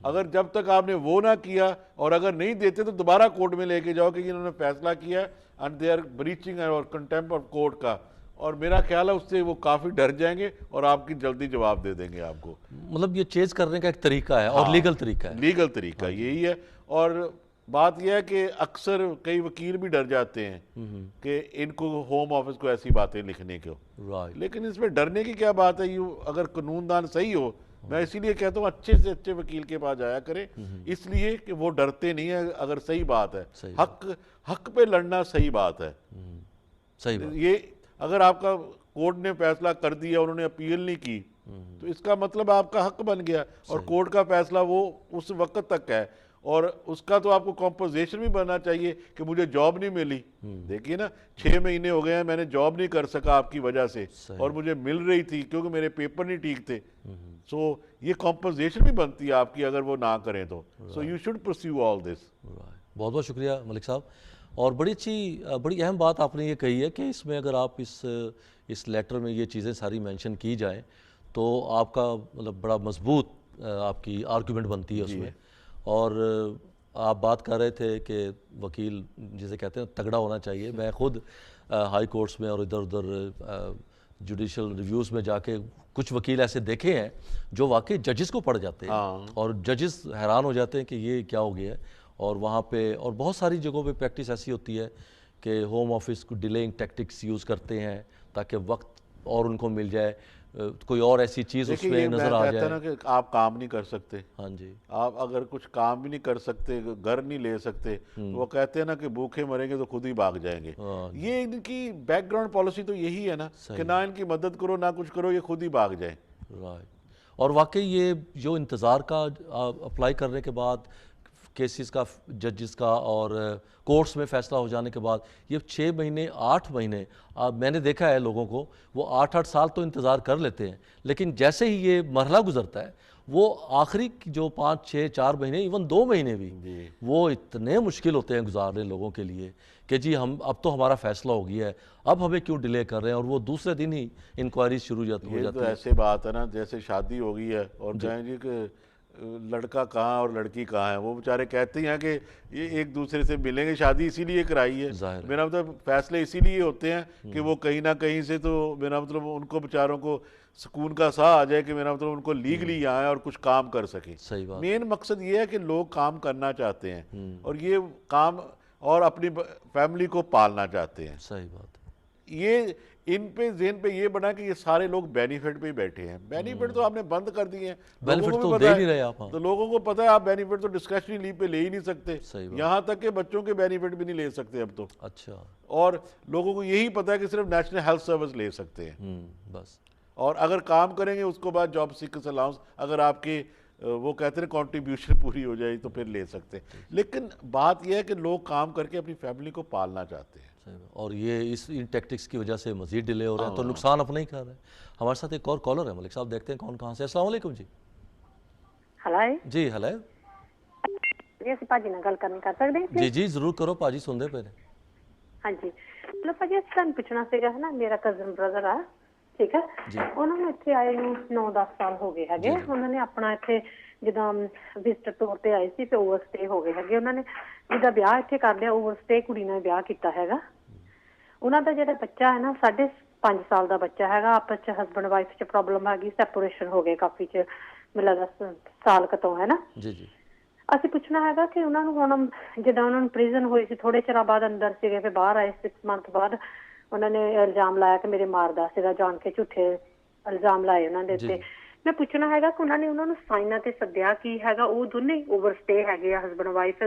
اگر جب تک آپ نے وہ نہ کیا اور اگر نہیں دیتے تو دوبارہ کورٹ میں لے کے جاؤ کہ انہوں نے فیصلہ کیا اینڈ دے آر بریچنگ اور کنٹیمپٹ آف کورٹ کا. اور میرا خیال ہے اس سے وہ کافی ڈر جائیں گے اور آپ کی جلدی جواب دے دیں گے آپ کو. مطلب یہ چیز کرنے کا ایک طریقہ ہے اور لیگل طریقہ ہے. لیگل طریقہ یہی ہے. اور بات یہ ہے کہ اکثر کئی وکیل بھی ڈر جاتے ہیں کہ ان کو ہوم آفس کو ایسی باتیں لکھنے کو. لیکن اس میں ڈرنے کی کیا بات ہے؟ اگر قانون دان صحیح ہو میں اسی لیے کہتا ہوں اچھے سے اچھے وکیل کے پاس جایا کریں، اس لیے کہ وہ ڈرتے نہیں ہیں اگر صحیح بات ہے، حق پہ لڑنا صحیح بات ہے. صحیح بات. یہ اگر آپ کا کورٹ نے فیصلہ کر دیا، انہوں نے اپیل نہیں کی، تو اس کا مطلب آپ کا حق بن گیا، اور کورٹ کا فیصلہ وہ اس وقت تک ہے، اور اس کا تو آپ کو کمپنسیشن بھی بننا چاہیے کہ مجھے جاب نہیں ملی. دیکھیے نا 6 مہینے ہو گئے ہیں میں نے جاب نہیں کر سکا آپ کی وجہ سے، اور مجھے مل رہی تھی کیونکہ میرے پیپر نہیں ٹھیک تھے. سو یہ کمپنسیشن بھی بنتی ہے آپ کی اگر وہ نہ کریں تو. سو یو شوڈ پرسیو آل دس. بہت بہت شکریہ ملک صاحب. اور بڑی اہم بات آپ نے یہ کہی ہے کہ اس میں اگر آپ اس لیٹر میں یہ چیزیں ساری مینشن کی جائیں تو آپ کا مطلب بڑا مضبوط آپ کی آرگومنٹ بنتی ہے اس میں. اور آپ بات کر رہے تھے کہ وکیل جسے کہتے ہیں تگڑا ہونا چاہیے. میں خود ہائی کورٹس میں اور ادھر ادھر جوڈیشل ریویوز میں جا کے کچھ وکیل ایسے دیکھے ہیں جو واقعی ججز کو پڑھ جاتے ہیں اور ججز حیران ہو جاتے ہیں کہ یہ کیا ہو گیا ہے. اور وہاں پہ اور بہت ساری جگہوں پہ پریکٹس ایسی ہوتی ہے کہ ہوم آفس کو ڈیلینگ ٹیکٹکس یوز کرتے ہیں تاکہ وقت اور ان کو مل جائے, کوئی اور ایسی چیز اس میں نظر آ جائے. نا کہ آپ کام نہیں کر سکتے, ہاں جی, آپ اگر کچھ کام بھی نہیں کر سکتے, گھر نہیں لے سکتے, وہ کہتے ہیں نا کہ بھوکے مریں گے تو خود ہی بھاگ جائیں گے. یہ ان کی بیک گراؤنڈ پالیسی تو یہی ہے نا کہ نہ ان کی مدد کرو نہ کچھ کرو, یہ خود ہی بھاگ جائیں. اور واقعی یہ جو انتظار کا اپلائی کرنے کے بعد کیسز کا, ججز کا اور کورٹس میں فیصلہ ہو جانے کے بعد یہ 6 مہینے 8 مہینے میں نے دیکھا ہے لوگوں کو, وہ 8-8 سال تو انتظار کر لیتے ہیں, لیکن جیسے ہی یہ مرحلہ گزرتا ہے وہ آخری جو 5-6-4 مہینے ایون 2 مہینے بھی وہ اتنے مشکل ہوتے ہیں گزارنے لوگوں کے لیے کہ جی ہم اب تو ہمارا فیصلہ ہو گیا ہے, اب ہمیں کیوں ڈیلے کر رہے ہیں, اور وہ دوسرے دن ہی انکوائری شروع ہو جاتی ہے. یہ تو ایسے بات ہے نا جیسے شادی ہو گئی ہے اور کہیں گے کہ لڑکا کہاں اور لڑکی کہاں ہے, وہ بیچارے کہتے ہیں کہ یہ ایک دوسرے سے ملیں گے, شادی اسی لیے کرائی ہے. میرا مطلب فیصلے اسی لیے ہوتے ہیں کہ وہ کہیں نہ کہیں سے, تو میرا مطلب ان کو بیچاروں کو سکون کا سا آ جائے کہ میرا مطلب ان کو لیگلی یہاں ہے اور کچھ کام کر سکیں. مین مقصد یہ ہے کہ لوگ کام کرنا چاہتے ہیں اور یہ کام اور اپنی فیملی کو پالنا چاہتے ہیں. صحیح بات. یہ ان پہ ذہن پہ یہ بنا کہ یہ سارے لوگ بینیفٹ پہ ہی بیٹھے ہیں. بینیفٹ تو آپ نے بند کر دیے ہیں, بینیفٹ تو دے نہیں رہے آپ. تو لوگوں کو پتہ ہے آپ بینیفٹ تو ڈسکریشنری لیو پہ لے ہی نہیں سکتے, یہاں تک کہ بچوں کے بینیفٹ بھی نہیں لے سکتے اب تو. اچھا. اور لوگوں کو یہی پتہ ہے کہ صرف نیشنل ہیلتھ سروس لے سکتے ہیں بس, اور اگر کام کریں گے اس کو بعد جاب سیکرز الاؤنس اگر آپ کے وہ کہتے ہیں کنٹریبیوشن پوری ہو جائے تو پھر لے سکتے ہیں. لیکن بات یہ ہے کہ لوگ کام کر کے اپنی فیملی کو پالنا چاہتے ہیں, اور یہ ان ٹیکٹکس کی وجہ سے مزید ڈیلے ہو رہا ہے تو نقصان اپنا ہی کر رہے ہیں. ہمارے ساتھ ایک اور کالر ہے ملک صاحب, دیکھتے ہیں کون کہاں سے. السلام علیکم جی. ہلو جی. ہلو جی, ਅਸੀਂ ਭਾਜੀ ਨਾਲ ਗੱਲ ਕਰ ਸਕਦੇ ਹਾਂ? ਜੀ ਜੀ ਜ਼ਰੂਰ ਕਰੋ, ਭਾਜੀ ਸੁਣਦੇ ਪਏ ਨੇ. ਹਾਂਜੀ, ਚਲੋ ਭਾਜੀ ਅਸੀਂ ਤੁਹਾਨੂੰ ਪੁੱਛਣਾ ਸੀਗਾ ਹੈ ਨਾ, ਮੇਰਾ ਕਜ਼ਨ ਬ੍ਰਦਰ ਆ, ਠੀਕ ਹੈ, ਉਹਨਾਂ ਨੂੰ ਇੱਥੇ ਆਏ ਨੂੰ 9-10 ਸਾਲ ਹੋ ਗਏ ਹੈਗੇ. ਉਹਨਾਂ ਨੇ ਆਪਣਾ ਇੱਥੇ ਜਿੱਦਾਂ ਵਿਜ਼ਟਰ ਤੌਰ ਤੇ ਆਏ ਸੀ ਤੇ ਓਵਰ ਸਟੇ ਹੋ ਗਏ ਹੈਗੇ. ਉਹਨਾਂ ਨੇ ਜਿੱਦਾਂ ਵਿਆਹ ਇੱਥੇ ਕਰ ਲਿਆ, ਓਵਰ ਸਟੇ ਕੁੜੀ ਨਾਲ ਵਿਆਹ ਕੀਤਾ ਹੈਗਾ. ਉਹਨਾਂ ਦਾ ਜਿਹੜਾ ਬੱਚਾ ਹੈ ਨਾ 5.5 ਸਾਲ ਦਾ ਬੱਚਾ ਹੈਗਾ. ਆਪਸ ਚ ਹਸਬੈਂਡ ਵਾਈਫ ਚ ਪ੍ਰੋਬਲਮ ਆ ਗਈ, ਸੈਪਰੇਸ਼ਨ ਹੋ ਗਏ ਕਾਫੀ ਚ, ਮੈਨੂੰ ਲੱਗਦਾ ਸਾਲ ਕਤੋਂ ਹੈ ਨਾ. ਜੀ ਜੀ. ਅਸੀਂ ਪੁੱਛਣਾ ਹੈਗਾ ਕਿ ਉਹਨਾਂ ਨੂੰ ਹੁਣ ਜਿੱਦਾਂ ਉਹਨਾਂ ਨੂੰ ਪ੍ਰਿਜ਼ਨ ਹੋਈ ਸੀ, ਥੋੜੇ ਚਿਰਾਂ ਬਾਅਦ ਅੰਦਰ ਸੀਗੇ, ਫਿਰ ਬਾਹਰ ਆਏ 6 ਮੰਥ ਬਾਅਦ. ਉਹਨਾਂ ਨੇ ਇਲਜ਼ਾਮ ਲਾਇਆ ਕਿ ਮੇਰੇ ਮਾਰਦਾ ਸੀਗਾ, ਜਾਣ ਕੇ ਝੂਠੇ ਇਲਜ਼ਾਮ ਲਾਏ ਉਹਨਾਂ ਦੇ ਉੱਤੇ. ਮੈਂ ਪੁੱਛਣਾ ਹੈਗਾ ਕਿ ਉਹਨਾਂ ਨੇ ਉਹਨਾਂ ਨੂੰ ਸਾਈਨਾਂ ਤੇ ਸੱਦਿਆ ਕੀ ਹੈਗਾ? ਉਹ ਦੋਨੇ ਓਵਰ ਸਟੇ ਹੈਗੇ ਆ, ਹਸਬੈਂਡ ਵਾਈਫ,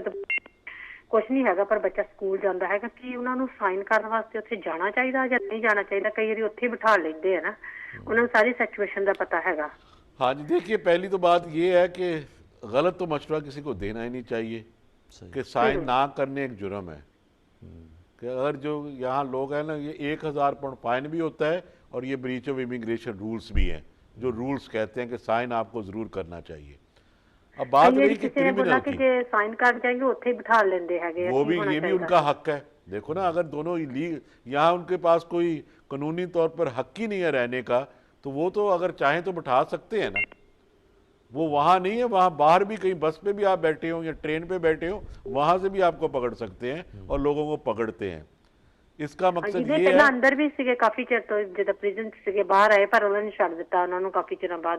ਕੁਛ ਨਹੀਂ ਹੈਗਾ ਪਰ ਬੱਚਾ ਸਕੂਲ ਜਾਂਦਾ ਹੈਗਾ. ਕੀ ਉਹਨਾਂ ਨੂੰ ਸਾਈਨ ਕਰਨ ਵਾਸਤੇ ਉੱਥੇ ਜਾਣਾ ਚਾਹੀਦਾ ਜਾਂ ਨਹੀਂ ਜਾਣਾ ਚਾਹੀਦਾ? ਕਈ ਵਾਰੀ ਉੱਥੇ ਬਿਠਾ ਲੈਂਦੇ ਆ ਨਾ, ਉਹਨਾਂ ਨੂੰ ਸਾਰੀ ਸਿਚੁਏਸ਼ਨ ਦਾ ਪਤਾ ਹੈਗਾ. ہاں جی, دیکھیے پہلی تو بات یہ ہے کہ غلط تو مشورہ کسی کو دینا ہی نہیں چاہیے کہ سائن نہ کرنے ایک جرم ہے. کہ اگر جو یہاں لوگ ہیں نا, یہ 1000 پاؤنڈ فائن بھی ہوتا ہے اور یہ بریچ آف امیگریشن رولز بھی ہیں, جو رولز کہتے ہیں کہ سائن آپ کو ضرور کرنا چاہیے. اب بات رہی کہ کرمنل کی, سائن کر جائیں گے اتنے بٹھا لیندے ہیں, وہ بھی یہ بھی ان کا حق ہے. دیکھو نا, اگر دونوں یہاں ان کے پاس کوئی قانونی طور پر حق ہی نہیں ہے رہنے کا, تو وہ تو اگر چاہیں تو بٹھا سکتے ہیں نا. وہ وہاں نہیں ہے, وہاں باہر بھی کہیں بس پہ بھی آپ بیٹھے ہوں یا ٹرین پہ بیٹھے ہوں, وہاں سے بھی آپ کو پکڑ سکتے ہیں اور لوگوں کو پکڑتے ہیں. اس کا مقصد یہ ہے, اندر بھی سیگے کافی چیر تو جدہ پریزن سیگے باہر آئے پر انہوں نے چھاڑ دیتا انہوں نے کافی چیروں بعد.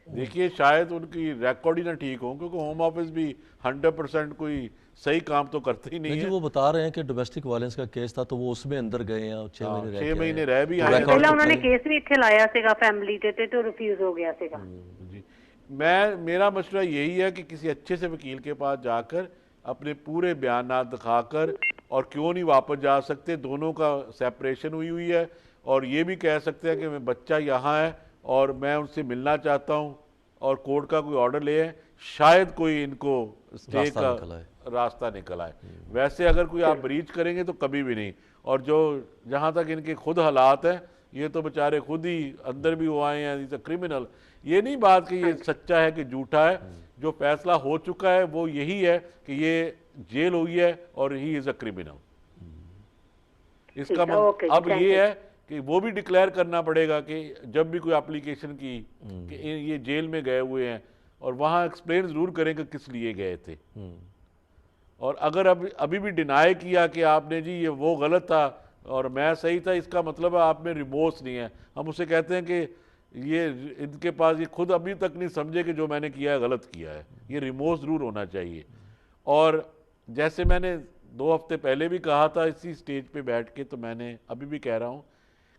دیکھیے شاید ان کی ریکارڈ ہی نہ ٹھیک ہوں, کیونکہ ہوم آفس بھی 100% کوئی صحیح کام تو کرتے ہی نہیں ہے. وہ بتا رہے ہیں کہ ڈومیسٹک وائلنس کا کیس تھا تو وہ اس میں اندر گئے ہیں اور 6 مہینے رہ بھی آئے. پہلا انہوں نے کیس بھی اتھے لایا سیگا فیملی تے تو ریفیوز ہو گیا سیگا. میرا مشورہ یہی ہے کہ کسی اچھے سے وکیل کے پاس جا کر اپنے پورے بیانات دکھا کر، اور کیوں نہیں واپس جا سکتے، دونوں کا سیپریشن ہوئی ہے، اور یہ بھی کہہ سکتے ہیں کہ میں بچہ یہاں ہے اور میں ان سے ملنا چاہتا ہوں، اور کورٹ کا کوئی آرڈر لے آئیں، شاید کوئی ان کو اسٹے کا راستہ نکل آئے۔ ویسے اگر کوئی آپ بریچ کریں گے تو کبھی بھی نہیں۔ اور جہاں تک ان کے خود حالات ہیں، یہ تو بیچارے خود ہی اندر بھی ہو آئے ہیں، کرمنل۔ یہ نہیں بات کہ یہ سچا ہے کہ جھوٹا ہے، جو فیصلہ ہو چکا ہے وہ یہی ہے کہ یہ جیل ہوئی ہے اور ہی از اے کرمنل۔ اس کا اب یہ ہے کہ وہ بھی ڈکلیئر کرنا پڑے گا کہ جب بھی کوئی اپلیکیشن کی کہ یہ جیل میں گئے ہوئے ہیں، اور وہاں ایکسپلین ضرور کریں کہ کس لیے گئے تھے۔ اور اگر ابھی بھی ڈینائی کیا کہ آپ نے جی یہ وہ غلط تھا اور میں صحیح تھا، اس کا مطلب ہے آپ میں ریمورس نہیں ہے۔ ہم اسے کہتے ہیں کہ یہ ان کے پاس یہ خود ابھی تک نہیں سمجھے کہ جو میں نے کیا ہے غلط کیا ہے، یہ ریمورس ضرور ہونا چاہیے۔ اور جیسے میں نے 2 ہفتے پہلے بھی کہا تھا اسی سٹیج پہ بیٹھ کے، تو میں نے ابھی بھی کہہ رہا ہوں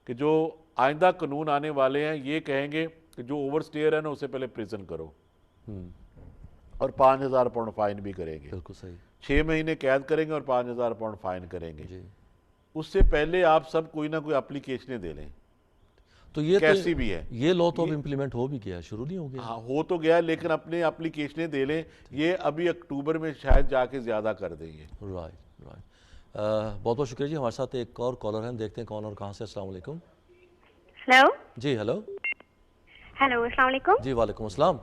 کہ جو آئندہ قانون آنے والے ہیں یہ کہیں گے کہ جو اوور سٹیئر ہے نا اسے پہلے پریزن کرو، اور 5,000 پاؤنڈ فائن بھی کریں گے۔ بالکل صحیح۔ 6 مہینے قید کریں گے اور 5,000 پاؤنڈ فائن کریں گے۔ اس سے پہلے آپ سب کوئی نہ کوئی اپلیکیشنیں دے لیں، تو یہ کیسی بھی ہے۔ یہ لو تو اب امپلیمنٹ ہو بھی گیا، شروع نہیں ہو گیا؟ ہاں ہو تو گیا، لیکن اپنے اپلیکیشنیں دے لیں، یہ ابھی اکتوبر میں شاید جا کے زیادہ کر دیں گے۔ رائٹ رائٹ، بہت بہت شکریہ جی۔ ہمارے ساتھ ایک اور کالر ہیں، دیکھتے ہیں کون اور کہاں سے۔ السلام علیکم۔ ہیلو جی ہیلو۔ ہیلو، السلام علیکم۔ جی وعلیکم السلام۔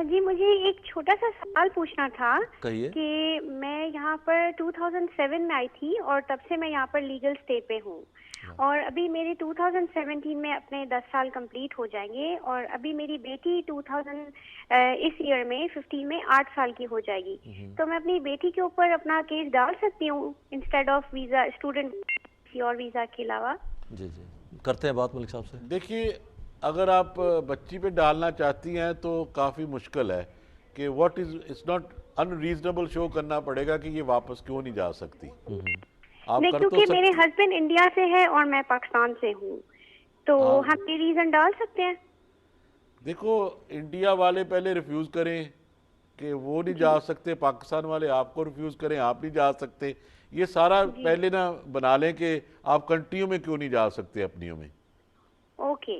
جی مجھے ایک چھوٹا سا سوال پوچھنا تھا کہیے۔ کہ میں یہاں پر 2007 میں آئی تھی اور تب سے میں یہاں پر لیگل سٹے پہ ہوں، اور ابھی میری 2017 میں اپنے 10 سال کمپلیٹ ہو جائیں گے، اور ابھی میری بیٹی اس ایئر میں 15 میں 8 سال کی ہو جائے گی۔ تو میں اپنی بیٹی کے اوپر اپنا کیس ڈال سکتی ہوں انسٹیڈ آف ویزا، اسٹوڈنٹ اور ویزا کے علاوہ؟ جی جی کرتے ہیں بات ملک صاحب سے۔ دیکھیے، اگر آپ بچی پہ ڈالنا چاہتی ہیں تو کافی مشکل ہے کہ what is it's not unreasonable show کرنا پڑے گا کہ یہ واپس کیوں نہیں جا سکتی۔ آپ نہیں، کر تو کیونکہ میرے ہسبینڈ انڈیا سے ہے اور میں پاکستان سے ہوں، تو ہم یہ ریزن ڈال سکتے ہیں؟ دیکھو، انڈیا والے پہلے ریفیوز کریں کہ وہ نہیں جا سکتے، پاکستان والے آپ کو ریفیوز کریں آپ نہیں جا سکتے، یہ سارا پہلے نہ بنا لیں کہ آپ کنٹریوں میں کیوں نہیں جا سکتے اپنیوں میں۔ اوکے،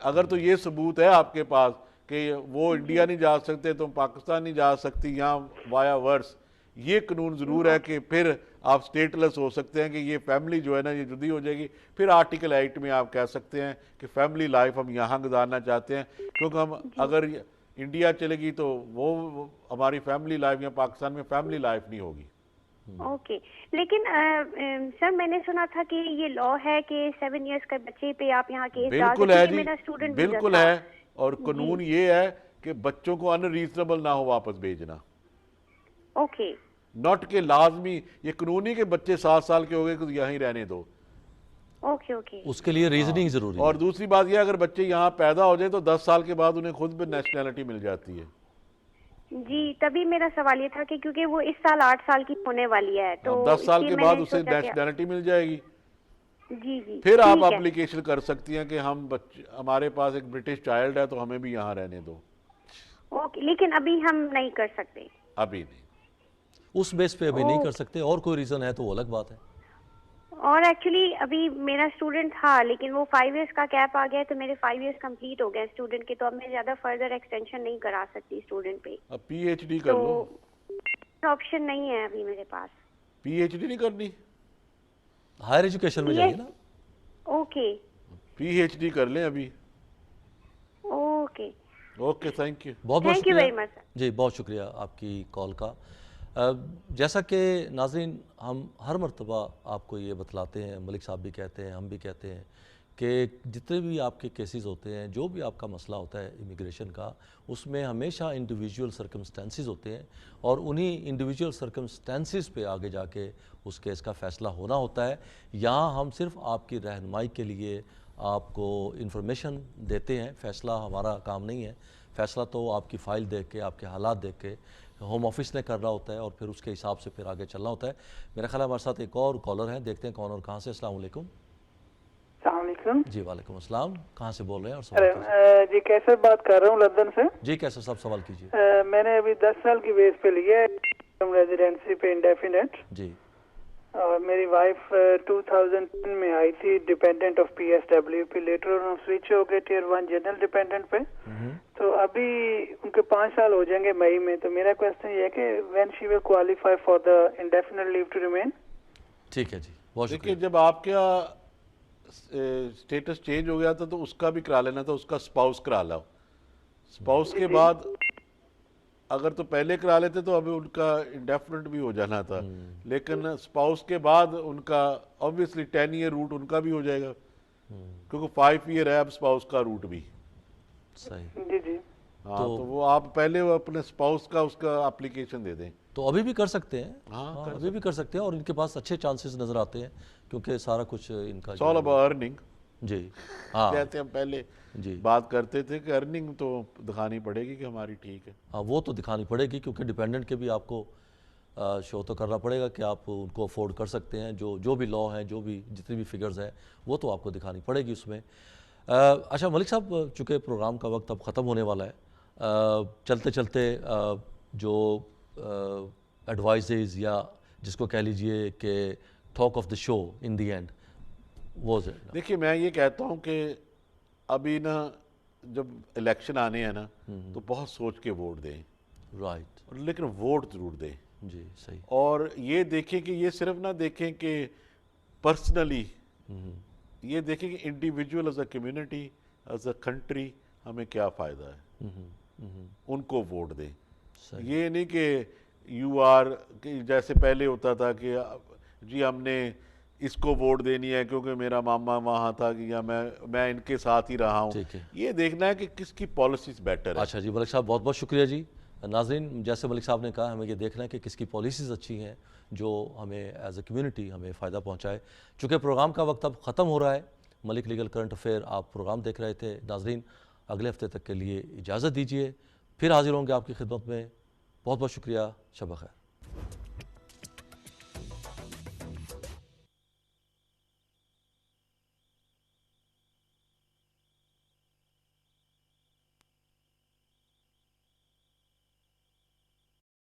اگر تو یہ ثبوت ہے آپ کے پاس کہ وہ انڈیا نہیں جا سکتے تو پاکستان نہیں جا سکتی، یہاں وایا ورس، یہ قانون ضرور ہے کہ پھر آپ سٹیٹلس ہو سکتے ہیں کہ یہ فیملی جو ہے نا یہ جدی ہو جائے گی۔ پھر آرٹیکل 8 میں آپ کہہ سکتے ہیں کہ فیملی لائف ہم یہاں گزارنا چاہتے ہیں، کیونکہ ہم اگر انڈیا چلے گی تو وہ ہماری فیملی لائف یا پاکستان میں فیملی لائف نہیں ہوگی۔ اوکے، لیکن سر میں نے سنا تھا کہ یہ لا ہے کہ 7 ایئرس کے بچے پہ آپ یہاں کیس ڈال بالکل ہے سکتے، جی، میرا اسٹوڈنٹ بالکل ہے، اور قانون یہ ہے کہ بچوں کو ان ریزنیبل نہ ہو واپس بھیجنا۔ اوکے، ناٹ کہ لازمی، یہ قانونی کہ بچے 7 سال کے ہو گئے تو یہیں رہنے دو۔ اوکے اوکے، اس کے لیے ریزننگ ضروری ہے۔ اور دوسری بات یہ اگر بچے یہاں پیدا ہو جائیں تو 10 سال کے بعد انہیں خود بھی نیشنلٹی مل جاتی ہے۔ جی تبھی میرا سوال یہ تھا کہ کیونکہ وہ اس سال 8 سال کی ہونے والی ہے تو 10 سال کے بعد اسے سوچا کہ نیشنلٹی مل جائے گی، جی جی پھر آپ ٹھیک ہے۔ اپلیکیشن کر سکتی ہیں کہ ہمارے پاس ایک برٹش چائلڈ ہے تو ہمیں بھی یہاں رہنے دو۔ اوکے، لیکن ابھی ہم نہیں کر سکتے؟ ابھی نہیں، اس بیس پہ ابھی نہیں کر سکتے، اور کوئی ریزن ہے تو وہ الگ بات ہے۔ اور ایکچولی ابھی میرا اسٹوڈنٹ تھا لیکن وہ 5 ایئرس کا کیپ آ گیا تو میرے 5 ایئرس کمپلیٹ ہو گئے اسٹوڈنٹ کے، تو اب میں زیادہ فردر ایکسٹینشن نہیں کرا سکتی اسٹوڈنٹ پہ۔ اب پی ایچ ڈی کر لو۔ آپشن نہیں ہے ابھی میرے پاس۔ پی ایچ ڈی نہیں کرنی؟ ہائر ایجوکیشن میں جائیے نا۔ اوکے، پی ایچ ڈی کر لیں ابھی۔ Okay okay, thank you. بہت بہت تھینک یو ویری شکریہ مچ۔ جی، بہت شکریہ آپ کی کال کا۔ جیسا کہ ناظرین ہم ہر مرتبہ آپ کو یہ بتلاتے ہیں، ملک صاحب بھی کہتے ہیں، ہم بھی کہتے ہیں کہ جتنے بھی آپ کے کیسز ہوتے ہیں، جو بھی آپ کا مسئلہ ہوتا ہے امیگریشن کا، اس میں ہمیشہ انڈیویجول سرکمسٹانسز ہوتے ہیں، اور انہی انڈیویجول سرکمسٹانسز پہ آگے جا کے اس کیس کا فیصلہ ہونا ہوتا ہے۔ یہاں ہم صرف آپ کی رہنمائی کے لیے آپ کو انفارمیشن دیتے ہیں، فیصلہ ہمارا کام نہیں ہے۔ فیصلہ تو آپ کی فائل دیکھ کے، آپ کے حالات دیکھ کے ہوم آفس نے کرنا ہوتا ہے، اور پھر اس کے حساب سے پھر آگے چلنا ہوتا ہے۔ میرا خیال ہے ہمارے ساتھ ایک اور کالر ہیں، دیکھتے ہیں کون اور کہاں سے۔ السلام علیکم۔ السلام علیکم۔ علیکم. جی وعلیکم السلام. کہاں سے بول رہے ہیں اور ارے سوال کیجیے؟ جی کیسر بات کر رہا ہوں لندن سے. جی کیسر صاحب سوال کیجیے. میں نے ابھی 10 سال کی بیس پہ لیا ہے ریزیڈینسی پہ انڈیفینٹ, جی اور میری وائف 2010 میں آئی تھی dependent of P S W پہ, لیٹر سوئچ ہو گئے ٹیئر 1 جنرل ڈیپینڈنٹ پہ. تو ابھی ان کے 5 سال ہو جائیں گے مئی میں. تو میرا کوشچن یہ ہے کہ when she will qualify for the indefinite leave to remain. ٹھیک ہے جی بہت دیکھیے شکریہ. جب آپ کا اسٹیٹس چینج ہو گیا تھا تو اس کا بھی کرا لینا تھا, اس کا اسپاؤس کرا لاؤ. اسپاؤس کے بعد اگر تو پہلے کرا لیتے تو ابھی ان کا انڈیفینٹ بھی ہو جانا تھا, لیکن اسپاؤس کے بعد ان کا obviously 10 ایئر روٹ ان کا بھی ہو جائے گا, کیونکہ 5 ایئر ہے اب اسپاؤس کا روٹ بھی. صحیح. جی جی ہاں تو وہ آپ پہلے وہ اپنے اسپاؤس کا اس کا اپلیکیشن دے دیں. تو ابھی بھی کر سکتے ہیں. ہاں ابھی بھی کر سکتے ہیں, اور ان کے پاس اچھے چانسز نظر آتے ہیں کیونکہ سارا کچھ ان کا It's all about earning. جی ہاں جیسے ہم پہلے جی بات کرتے تھے کہ ارننگ تو دکھانی پڑے گی کہ ہماری ٹھیک ہے. ہاں وہ تو دکھانی پڑے گی کیونکہ ڈیپینڈنٹ کے بھی آپ کو شو تو کرنا پڑے گا کہ آپ ان کو افورڈ کر سکتے ہیں. جو بھی لا ہیں, جو بھی جتنی بھی فگرز ہیں, وہ تو آپ کو دکھانی پڑے گی اس میں. اچھا ملک صاحب, چونکہ پروگرام کا وقت اب ختم ہونے والا ہے, چلتے چلتے جو ایڈوائزز یا جس کو کہہ لیجئے کہ talk of the show in the end وہ دیکھیے میں یہ کہتا ہوں کہ ابھی نا جب الیکشن آنے ہیں نا تو بہت سوچ کے ووٹ دیں. رائٹ. لیکن ووٹ ضرور دیں. جی صحیح. اور یہ دیکھیں کہ یہ صرف نہ دیکھیں کہ پرسنلی, یہ دیکھیں کہ individual as a community as a country ہمیں کیا فائدہ ہے, ان کو ووٹ دیں. یہ نہیں کہ یو آر جیسے پہلے ہوتا تھا کہ جی ہم نے اس کو ووٹ دینی ہے کیونکہ میرا ماما وہاں تھا یا میں ان کے ساتھ ہی رہا ہوں. یہ دیکھنا ہے کہ کس کی پالیسیز بیٹر ہے. اچھا جی ملک صاحب بہت بہت شکریہ جی. ناظرین جیسے ملک صاحب نے کہا, ہمیں یہ دیکھنا ہے کہ کس کی پالیسیز اچھی ہیں جو ہمیں ایز اے کمیونٹی ہمیں فائدہ پہنچائے. چونکہ پروگرام کا وقت اب ختم ہو رہا ہے, ملک لیگل کرنٹ افیئر آپ پروگرام دیکھ رہے تھے. ناظرین اگلے ہفتے تک کے لیے اجازت دیجیے, پھر حاضر ہوں گے آپ کی خدمت میں. بہت بہت شکریہ, شب بخیر.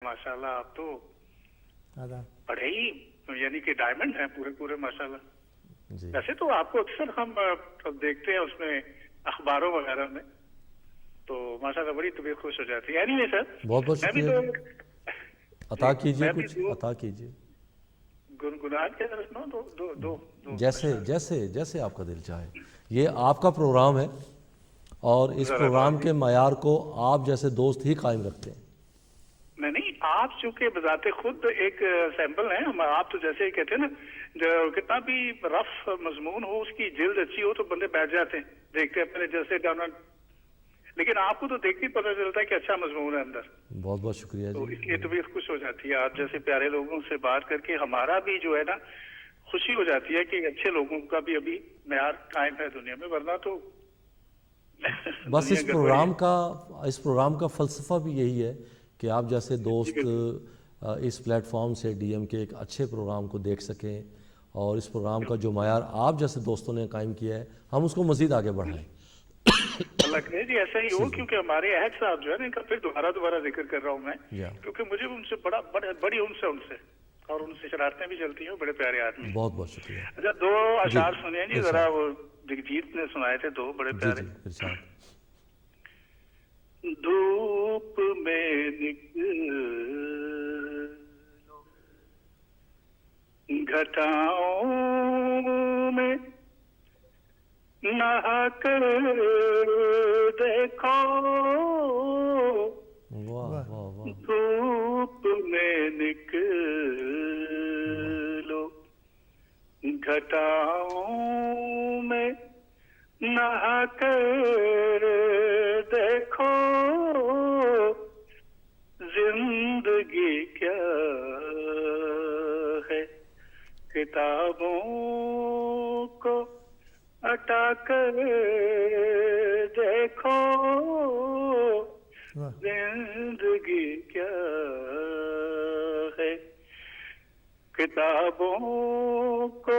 ماشاءاللہ آپ تو بڑے ہی یعنی کہ ڈائمنڈ ہیں پورے ماشاءاللہ. ویسے تو آپ کو اکثر ہم دیکھتے ہیں اس میں اخباروں وغیرہ میں, تو ماشاءاللہ بڑی طبیعت خوش ہو جاتی ہے. اینی وے سر بہت بہت شکریہ. عطا کیجیے کچھ, عطا کیجیے گنگنان کے طرف نا دو جیسے آپ کا دل چاہے. یہ آپ کا پروگرام ہے اور اس پروگرام کے معیار کو آپ جیسے دوست ہی قائم رکھتے ہیں. نہیں, آپ چونکہ بذات خود ایک سیمپل ہیں. آپ تو جیسے ہی کہتے ہیں نا, جو کتنا بھی رف مضمون ہو, اس کی جلد اچھی ہو تو بندے بیٹھ جاتے ہیں دیکھتے ہیں اپنے جیسے ڈاؤن. لیکن آپ کو تو دیکھ بھی پتہ چلتا ہے کہ اچھا مضمون ہے اندر. بہت بہت شکریہ تو جی. اس لیے طبیعت خوش ہو جاتی ہے آپ جیسے پیارے لوگوں سے بات کر کے. ہمارا بھی جو ہے نا خوشی ہو جاتی ہے کہ اچھے لوگوں کا بھی ابھی معیار قائم ہے دنیا میں, ورنہ تو بس اس پروگرام کا فلسفہ بھی یہی ہے کہ آپ جیسے دوست اس پلیٹ فارم سے ڈی ایم کے ایک اچھے پروگرام کو دیکھ سکیں, اور اس پروگرام کا جو معیار آپ جیسے دوستوں نے قائم کیا ہے ہم اس کو مزید آگے بڑھائیں. اللہ کرے جی ایسا ہی ہو, کیونکہ ہمارے اہد صاحب جو ہے نا, ان کا پھر دوبارہ ذکر کر رہا ہوں میں, کیونکہ مجھے ان سے بڑی ان سے اور ان سے شرارتیں بھی چلتی ہیں. بڑے پیارے آدمی. بہت بہت شکریہ. اچھا 2 اشعار سنیں جی ذرا, وہ جگجیت نے سنائے تھے 2 بڑے پیارے. دھوپ میں نکلو گھٹاؤں میں نہا کر دیکھو, دھوپ میں نکلو گھٹاؤں میں نہا کر دیکھو, زندگی کیا ہے کتابوں کو ہٹا کر دیکھو, زندگی کیا ہے کتابوں کو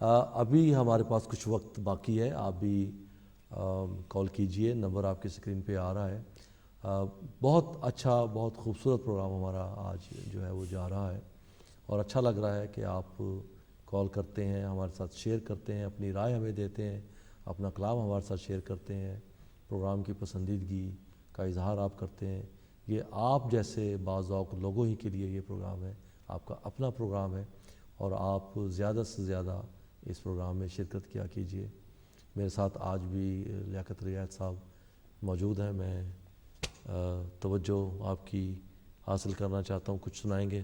ابھی ہمارے پاس کچھ وقت باقی ہے, آپ بھی کال کیجئے, نمبر آپ کی اسکرین پہ آ رہا ہے. بہت اچھا, بہت خوبصورت پروگرام ہمارا آج جو ہے وہ جا رہا ہے, اور اچھا لگ رہا ہے کہ آپ کال کرتے ہیں, ہمارے ساتھ شیئر کرتے ہیں, اپنی رائے ہمیں دیتے ہیں, اپنا کلام ہمارے ساتھ شیئر کرتے ہیں, پروگرام کی پسندیدگی کا اظہار آپ کرتے ہیں. یہ آپ جیسے باذوق لوگوں ہی کے لیے یہ پروگرام ہے, آپ کا اپنا پروگرام ہے, اور آپ زیادہ سے زیادہ اس پروگرام میں شرکت کیا کیجئے. میرے ساتھ آج بھی لیاقت رعایت صاحب موجود ہیں. میں توجہ آپ کی حاصل کرنا چاہتا ہوں, کچھ سنائیں گے؟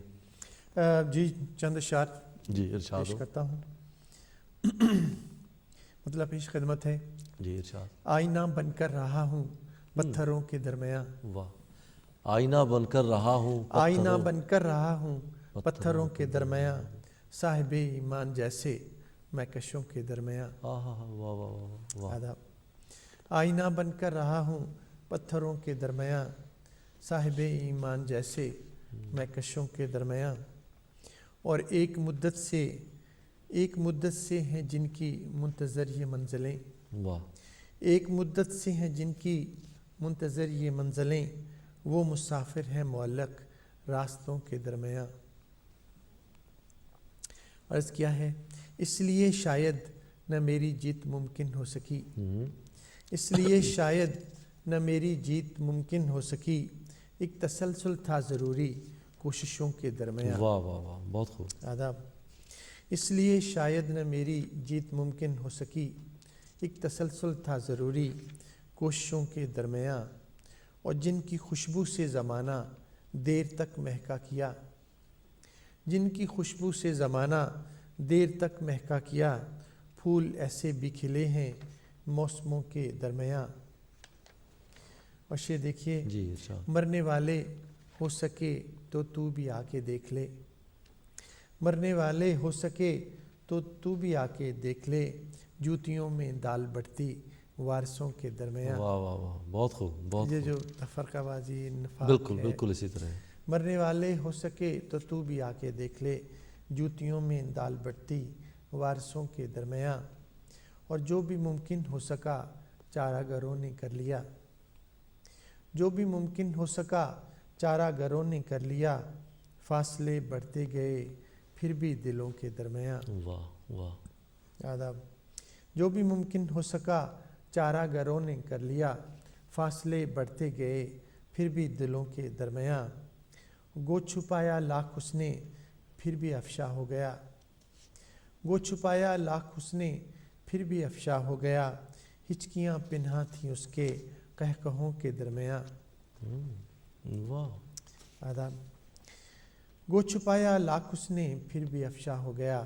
جی چند اشعار جی ارشاد پیش ہو. کرتا ہوں. مطلب پیش خدمت ہے. جی ارشاد. آئینہ بن کر رہا ہوں پتھروں کے درمیاں. واہ. آئینہ بن کر رہا ہوں, آئینہ بن کر رہا ہوں پتھروں کے درمیاں, صاحب ایمان جیسے میں کشوں کے درمیاں. واہ واہ واہ واہ. آداب. آئینہ بن کر رہا ہوں پتھروں کے درمیاں, صاحب ایمان جیسے میں کشوں کے درمیاں. اور ایک مدت سے ہیں جن کی منتظر یہ منزلیں. واہ. ایک مدت سے ہیں جن کی منتظر یہ منزلیں, وہ مسافر ہیں معلق راستوں کے درمیاں. عرض کیا ہے, اس لیے شاید نہ میری جیت ممکن ہو سکی, اس لیے شاید نہ میری جیت ممکن ہو سکی, ایک تسلسل تھا ضروری کوششوں کے درمیاں. واہ واہ واہ, بہت خوب. آداب. اس لیے شاید نہ میری جیت ممکن ہو سکی, ایک تسلسل تھا ضروری کوششوں کے درمیاں. اور جن کی خوشبو سے زمانہ دیر تک مہکا کیا, جن کی خوشبو سے زمانہ دیر تک مہکا کیا, پھول ایسے بھی کھلے ہیں موسموں کے درمیاں. اور یہ دیکھیے, جی ارشاد. مرنے والے ہو سکے تو تو بھی آ کے دیکھ لے, مرنے والے ہو سکے تو تو بھی آ کے دیکھ لے, جوتیوں میں دال بڑھتی وارثوں کے درمیاں. واہ واہ واہ, بہت خوب, بہت یہ خوب. جو تفرقہ بازی نفاق بالکل ہے, بالکل اسی طرح ہے. مرنے والے ہو سکے تو تو بھی آ کے دیکھ لے, جوتیوں میں دال بڑھتی وارثوں کے درمیاں. اور جو بھی ممکن ہو سکا چارہ گروں نے کر لیا, جو بھی ممکن ہو سکا چارہ گروں نے کر لیا, فاصلے بڑھتے گئے پھر بھی دلوں کے درمیاں. واہ واہ. آداب. جو بھی ممکن ہو سکا چارہ گروں نے کر لیا, فاصلے بڑھتے گئے پھر بھی دلوں کے درمیاں. گو چھپایا لاکھ اس نے پھر بھی افشا ہو گیا, گو چھپایا لاکھ اس نے پھر بھی افشا ہو گیا, ہچکیاں پنہاں تھیں اس کے کہکہوں کے درمیاں. واہ. آداب. گو چھپایا لاکھ اس نے پھر بھی افشا ہو گیا,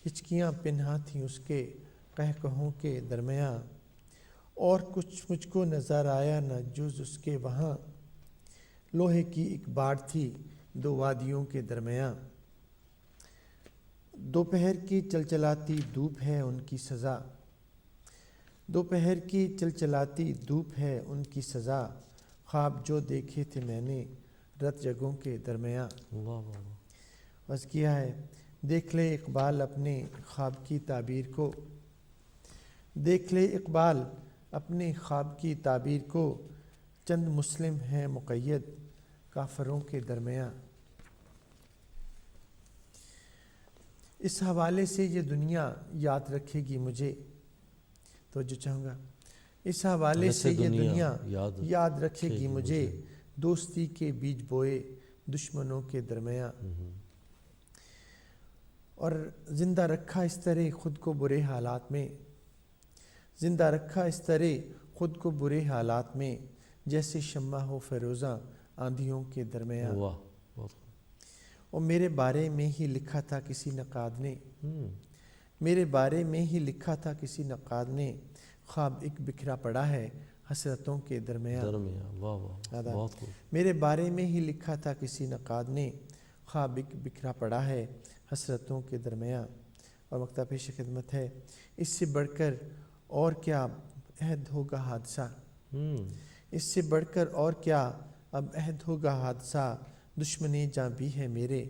ہچکیاں پنہاں تھیں اس کے کہکہوں کے درمیاں. اور کچھ مجھ کو نظر آیا نہ جز اس کے وہاں, لوہے کی ایک باڑ تھی دو وادیوں کے درمیاں. دوپہر کی چلچلاتی دھوپ ہے ان کی سزا, دوپہر کی چلچلاتی دھوپ ہے ان کی سزا, خواب جو دیکھے تھے میں نے رت جگوں کے درمیاں. واہ واہ. بس کیا ہے, دیکھ لے اقبال اپنے خواب کی تعبیر کو, دیکھ لے اقبال اپنے خواب کی تعبیر کو, چند مسلم ہیں مقید کافروں کے درمیاں. اس حوالے سے یہ دنیا یاد رکھے گی مجھے, تو جو چاہوں گا, اس حوالے سے یہ دنیا یاد رکھے گی مجھے, دوستی کے بیج بوئے دشمنوں کے درمیاں. اور زندہ رکھا اس طرح خود کو برے حالات میں, زندہ رکھا اس طرح خود کو برے حالات میں, جیسے شمع ہو فیروزاں آندھیوں کے درمیاں. واہ. بہت خوب. اور میرے بارے میں ہی لکھا تھا کسی نقاد نے, میرے بارے میں ہی لکھا تھا کسی نقاد نے, خواب ایک بکھرا پڑا ہے حسرتوں کے درمیاں. واہ واہ, بہت خوب. میرے بارے میں ہی لکھا تھا کسی نقاد نے, خواب ایک بکھرا پڑا ہے حسرتوں کے درمیاں. اور مکتب پیش خدمت ہے, اس سے بڑھ کر اور کیا عہد ہوگا حادثہ, اس سے بڑھ کر اور کیا اب عہد ہوگا حادثہ, دشمنی جاں بھی ہے میرے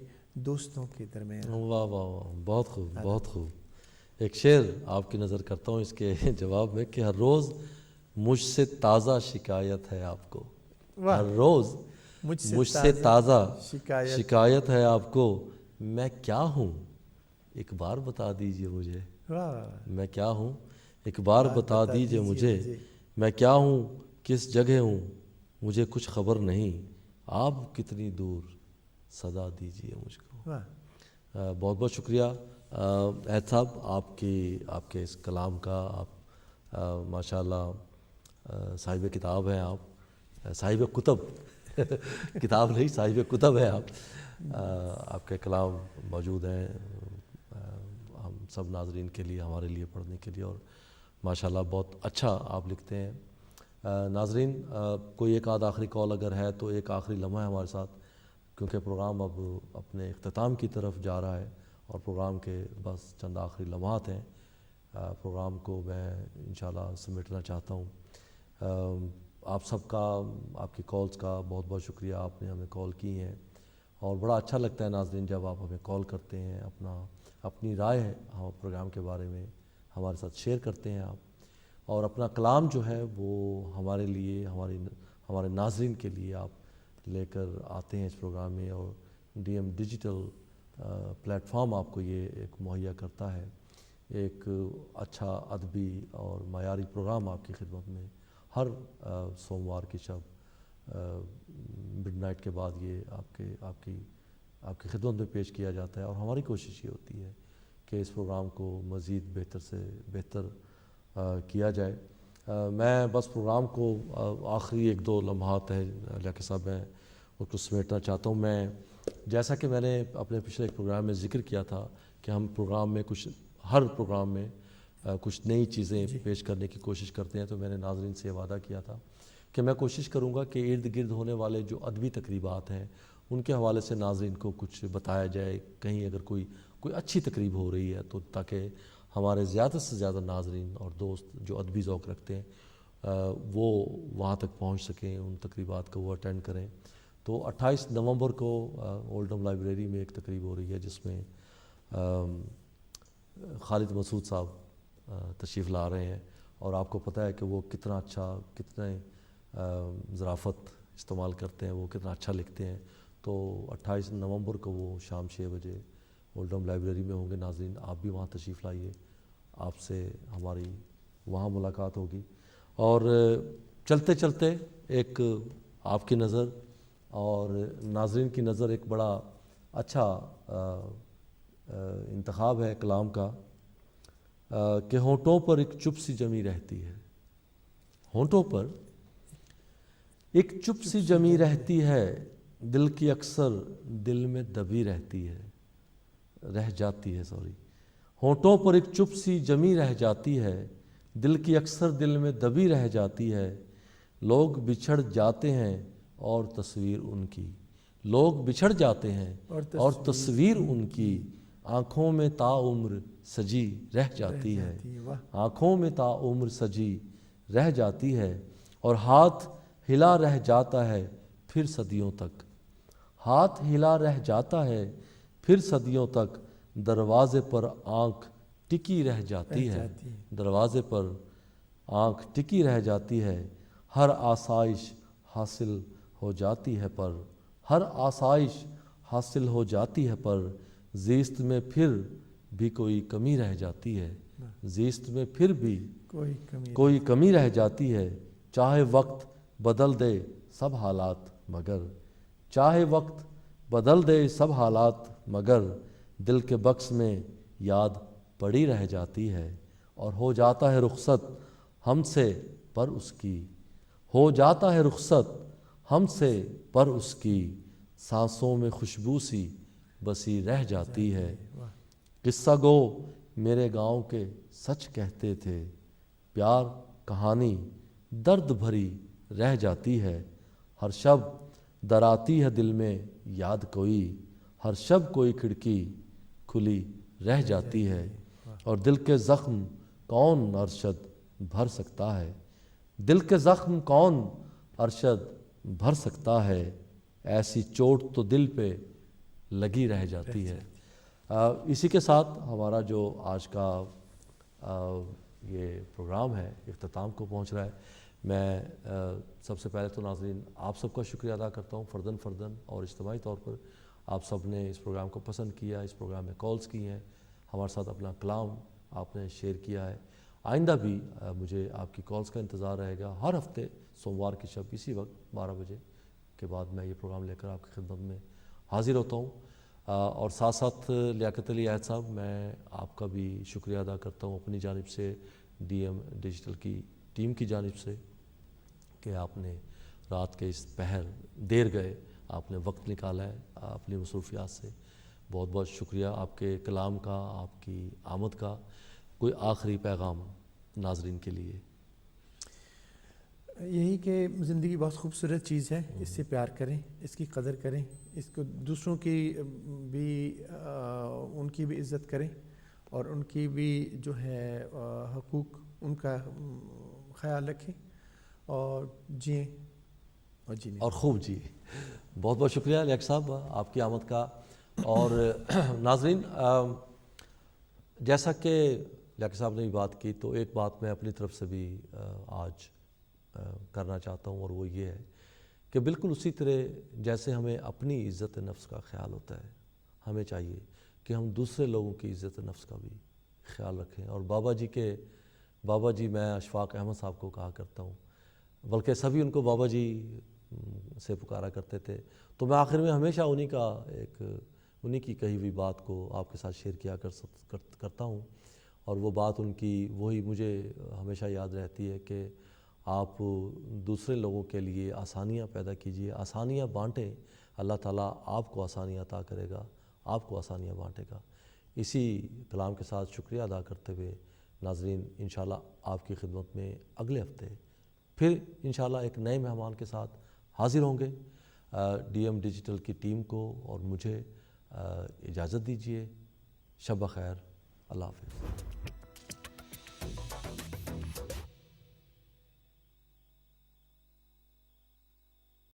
دوستوں کے درمیان. واہ واہ واہ, بہت خوب, بہت خوب. ایک شعر آپ کی نظر کرتا ہوں اس کے جواب میں کہ ہر روز مجھ سے تازہ شکایت ہے آپ کو، ہر روز مجھ سے تازہ شکایت ہے آپ کو، میں کیا ہوں ایک بار بتا دیجئے مجھے، میں کیا ہوں ایک بار بتا دیجئے مجھے، میں کیا ہوں کس جگہ ہوں مجھے کچھ خبر نہیں، آپ کتنی دور صدا دیجئے مجھ کو۔ بہت بہت شکریہ عہد صاحب آپ کے اس کلام کا، آپ ماشاءاللہ صاحب کتاب ہیں، آپ صاحب کتب کتاب نہیں صاحب کتب ہیں آپ کے کلام موجود ہیں ہم سب ناظرین کے لیے، ہمارے لیے پڑھنے کے لیے، اور ماشاءاللہ بہت اچھا آپ لکھتے ہیں۔ ناظرین کوئی ایک آدھ آخری کال اگر ہے تو ایک آخری لمحہ ہے ہمارے ساتھ، کیونکہ پروگرام اب اپنے اختتام کی طرف جا رہا ہے اور پروگرام کے بس چند آخری لمحات ہیں، پروگرام کو میں انشاءاللہ سمیٹنا چاہتا ہوں۔ آپ سب کا، آپ کی کالز کا بہت بہت شکریہ، آپ نے ہمیں کال کی ہیں اور بڑا اچھا لگتا ہے ناظرین جب آپ ہمیں کال کرتے ہیں، اپنی رائے ہم پروگرام کے بارے میں ہمارے ساتھ شیئر کرتے ہیں آپ، اور اپنا کلام جو ہے وہ ہمارے لیے، ہمارے ناظرین کے لیے آپ لے کر آتے ہیں اس پروگرام میں، اور D M digital platform آپ کو یہ ایک مہیا کرتا ہے، ایک اچھا ادبی اور معیاری پروگرام آپ کی خدمت میں ہر سوموار کی شب مڈ نائٹ کے بعد یہ آپ کی خدمت میں پیش کیا جاتا ہے، اور ہماری کوشش یہ ہوتی ہے کہ اس پروگرام کو مزید بہتر سے بہتر کیا جائے۔ میں بس پروگرام کو آخری ایک دو لمحات ہیں لیاقت صاحب میں اس کو سمیٹنا چاہتا ہوں۔ میں جیسا کہ میں نے اپنے پچھلے ایک پروگرام میں ذکر کیا تھا کہ ہم پروگرام میں ہر پروگرام میں کچھ نئی چیزیں پیش کرنے کی کوشش کرتے ہیں، تو میں نے ناظرین سے وعدہ کیا تھا کہ میں کوشش کروں گا کہ ارد گرد ہونے والے جو ادبی تقریبات ہیں ان کے حوالے سے ناظرین کو کچھ بتایا جائے، کہیں اگر کوئی اچھی تقریب ہو رہی ہے تو تاکہ ہمارے زیادہ سے زیادہ ناظرین اور دوست جو ادبی ذوق رکھتے ہیں وہ وہاں تک پہنچ سکیں، ان تقریبات کو وہ اٹینڈ کریں۔ تو 28 نومبر کو اولڈم لائبریری میں ایک تقریب ہو رہی ہے جس میں خالد مسعود صاحب تشریف لا رہے ہیں، اور آپ کو پتہ ہے کہ وہ کتنا اچھا، کتنے ظرافت استعمال کرتے ہیں، وہ کتنا اچھا لکھتے ہیں۔ تو 28 نومبر کو وہ شام 6 بجے اولڈم لائبریری میں ہوں گے۔ ناظرین آپ بھی وہاں تشریف لائیے، آپ سے ہماری وہاں ملاقات ہوگی۔ اور چلتے چلتے ایک آپ کی نظر اور ناظرین کی نظر ایک بڑا اچھا انتخاب ہے کلام کا کہ ہونٹوں پر ایک چپ سی جمی رہتی ہے، ہونٹوں پر ایک چپ سی جمی رہتی ہے، دل کی اکثر دل میں دبی رہتی ہے، رہ جاتی ہے ہونٹوں پر ایک چپ سی جمی رہ جاتی ہے، دل کی اکثر دل میں دبی رہ جاتی ہے، لوگ بچھڑ جاتے ہیں اور تصویر ان کی، لوگ بچھڑ جاتے ہیں اور تصویر ان کی آنکھوں میں تا عمر سجی رہ جاتی ہے، آنکھوں میں تا عمر سجی رہ جاتی ہے، اور ہاتھ ہلا رہ جاتا ہے پھر صدیوں تک، ہاتھ ہلا رہ جاتا ہے پھر صدیوں تک، دروازے پر آنکھ ٹکی رہ جاتی ہے، دروازے پر آنکھ ٹکی رہ جاتی ہے، ہر آسائش حاصل ہو جاتی ہے پر، ہر آسائش حاصل ہو جاتی ہے پر، زیست میں پھر بھی کوئی کمی رہ جاتی ہے، زیست میں پھر بھی کوئی کمی رہ جاتی ہے، چاہے وقت بدل دے سب حالات مگر، چاہے وقت بدل دے سب حالات مگر، دل کے بکس میں یاد پڑی رہ جاتی ہے، اور ہو جاتا ہے رخصت ہم سے پر اس کی، ہو جاتا ہے رخصت ہم سے پر اس کی، سانسوں میں خوشبو سی بسی رہ جاتی ہے، قصہ گو میرے گاؤں کے سچ کہتے تھے، پیار کہانی درد بھری رہ جاتی ہے، ہر شب دراتی ہے دل میں یاد کوئی، ہر شب کوئی کھڑکی کھلی رہ جاتی ہے، اور دل کے زخم کون ارشد بھر سکتا ہے، دل کے زخم کون ارشد بھر سکتا ہے، ایسی چوٹ تو دل پہ لگی رہ جاتی ہے۔ اسی کے ساتھ ہمارا جو آج کا یہ پروگرام ہے اختتام کو پہنچ رہا ہے. میں سب سے پہلے تو ناظرین آپ سب کا شکریہ ادا کرتا ہوں فرداً اور اجتماعی طور پر. آپ سب نے اس پروگرام کو پسند کیا, اس پروگرام میں کالز کی ہیں, ہمارے ساتھ اپنا کلام آپ نے شیئر کیا ہے. آئندہ بھی مجھے آپ کی کالز کا انتظار رہے گا. ہر ہفتے سوموار کی شب اسی وقت 12 بجے کے بعد میں یہ پروگرام لے کر آپ کی خدمت میں حاضر ہوتا ہوں. اور ساتھ ساتھ لیاقت علی عہد صاحب, میں آپ کا بھی شکریہ ادا کرتا ہوں اپنی جانب سے, ڈی ایم ڈیجیٹل کی ٹیم کی جانب سے, کہ آپ نے رات کے اس پہر دیر گئے آپ نے وقت نکالا ہے اپنی مصروفیات سے. بہت بہت شکریہ آپ کے کلام کا, آپ کی آمد کا. کوئی آخری پیغام ناظرین کے لیے؟ یہی کہ زندگی بہت خوبصورت چیز ہے, اس سے پیار کریں, اس کی قدر کریں, اس کو دوسروں کی بھی ان کی بھی عزت کریں اور ان کی بھی جو ہے حقوق ان کا خیال رکھیں اور جئیں اور جینے اور خوب جی. بہت بہت شکریہ لیاقت صاحب آپ کی آمد کا. اور ناظرین جیسا کہ لیاقت صاحب نے بھی بات کی, تو ایک بات میں اپنی طرف سے بھی آج کرنا چاہتا ہوں, اور وہ یہ ہے کہ بالکل اسی طرح جیسے ہمیں اپنی عزت نفس کا خیال ہوتا ہے, ہمیں چاہیے کہ ہم دوسرے لوگوں کی عزت نفس کا بھی خیال رکھیں. اور بابا جی میں اشفاق احمد صاحب کو کہا کرتا ہوں, بلکہ سبھی ان کو بابا جی سے پکارا کرتے تھے. تو میں آخر میں ہمیشہ انہی کی کہی ہوئی بات کو آپ کے ساتھ شیئر کیا کرتا ہوں, اور وہ بات ان کی وہی مجھے ہمیشہ یاد رہتی ہے کہ آپ دوسرے لوگوں کے لیے آسانیاں پیدا کیجیے, آسانیاں بانٹیں, اللہ تعالیٰ آپ کو آسانیاں عطا کرے گا, آپ کو آسانیاں بانٹے گا. اسی کلام کے ساتھ شکریہ ادا کرتے ہوئے ناظرین انشاءاللہ آپ کی خدمت میں اگلے ہفتے پھر انشاءاللہ ایک نئے مہمان کے ساتھ حاضر ہوں گے. ڈی ایم ڈیجیٹل کی ٹیم کو اور مجھے اجازت دیجیے. شب بخیر, اللہ حافظ.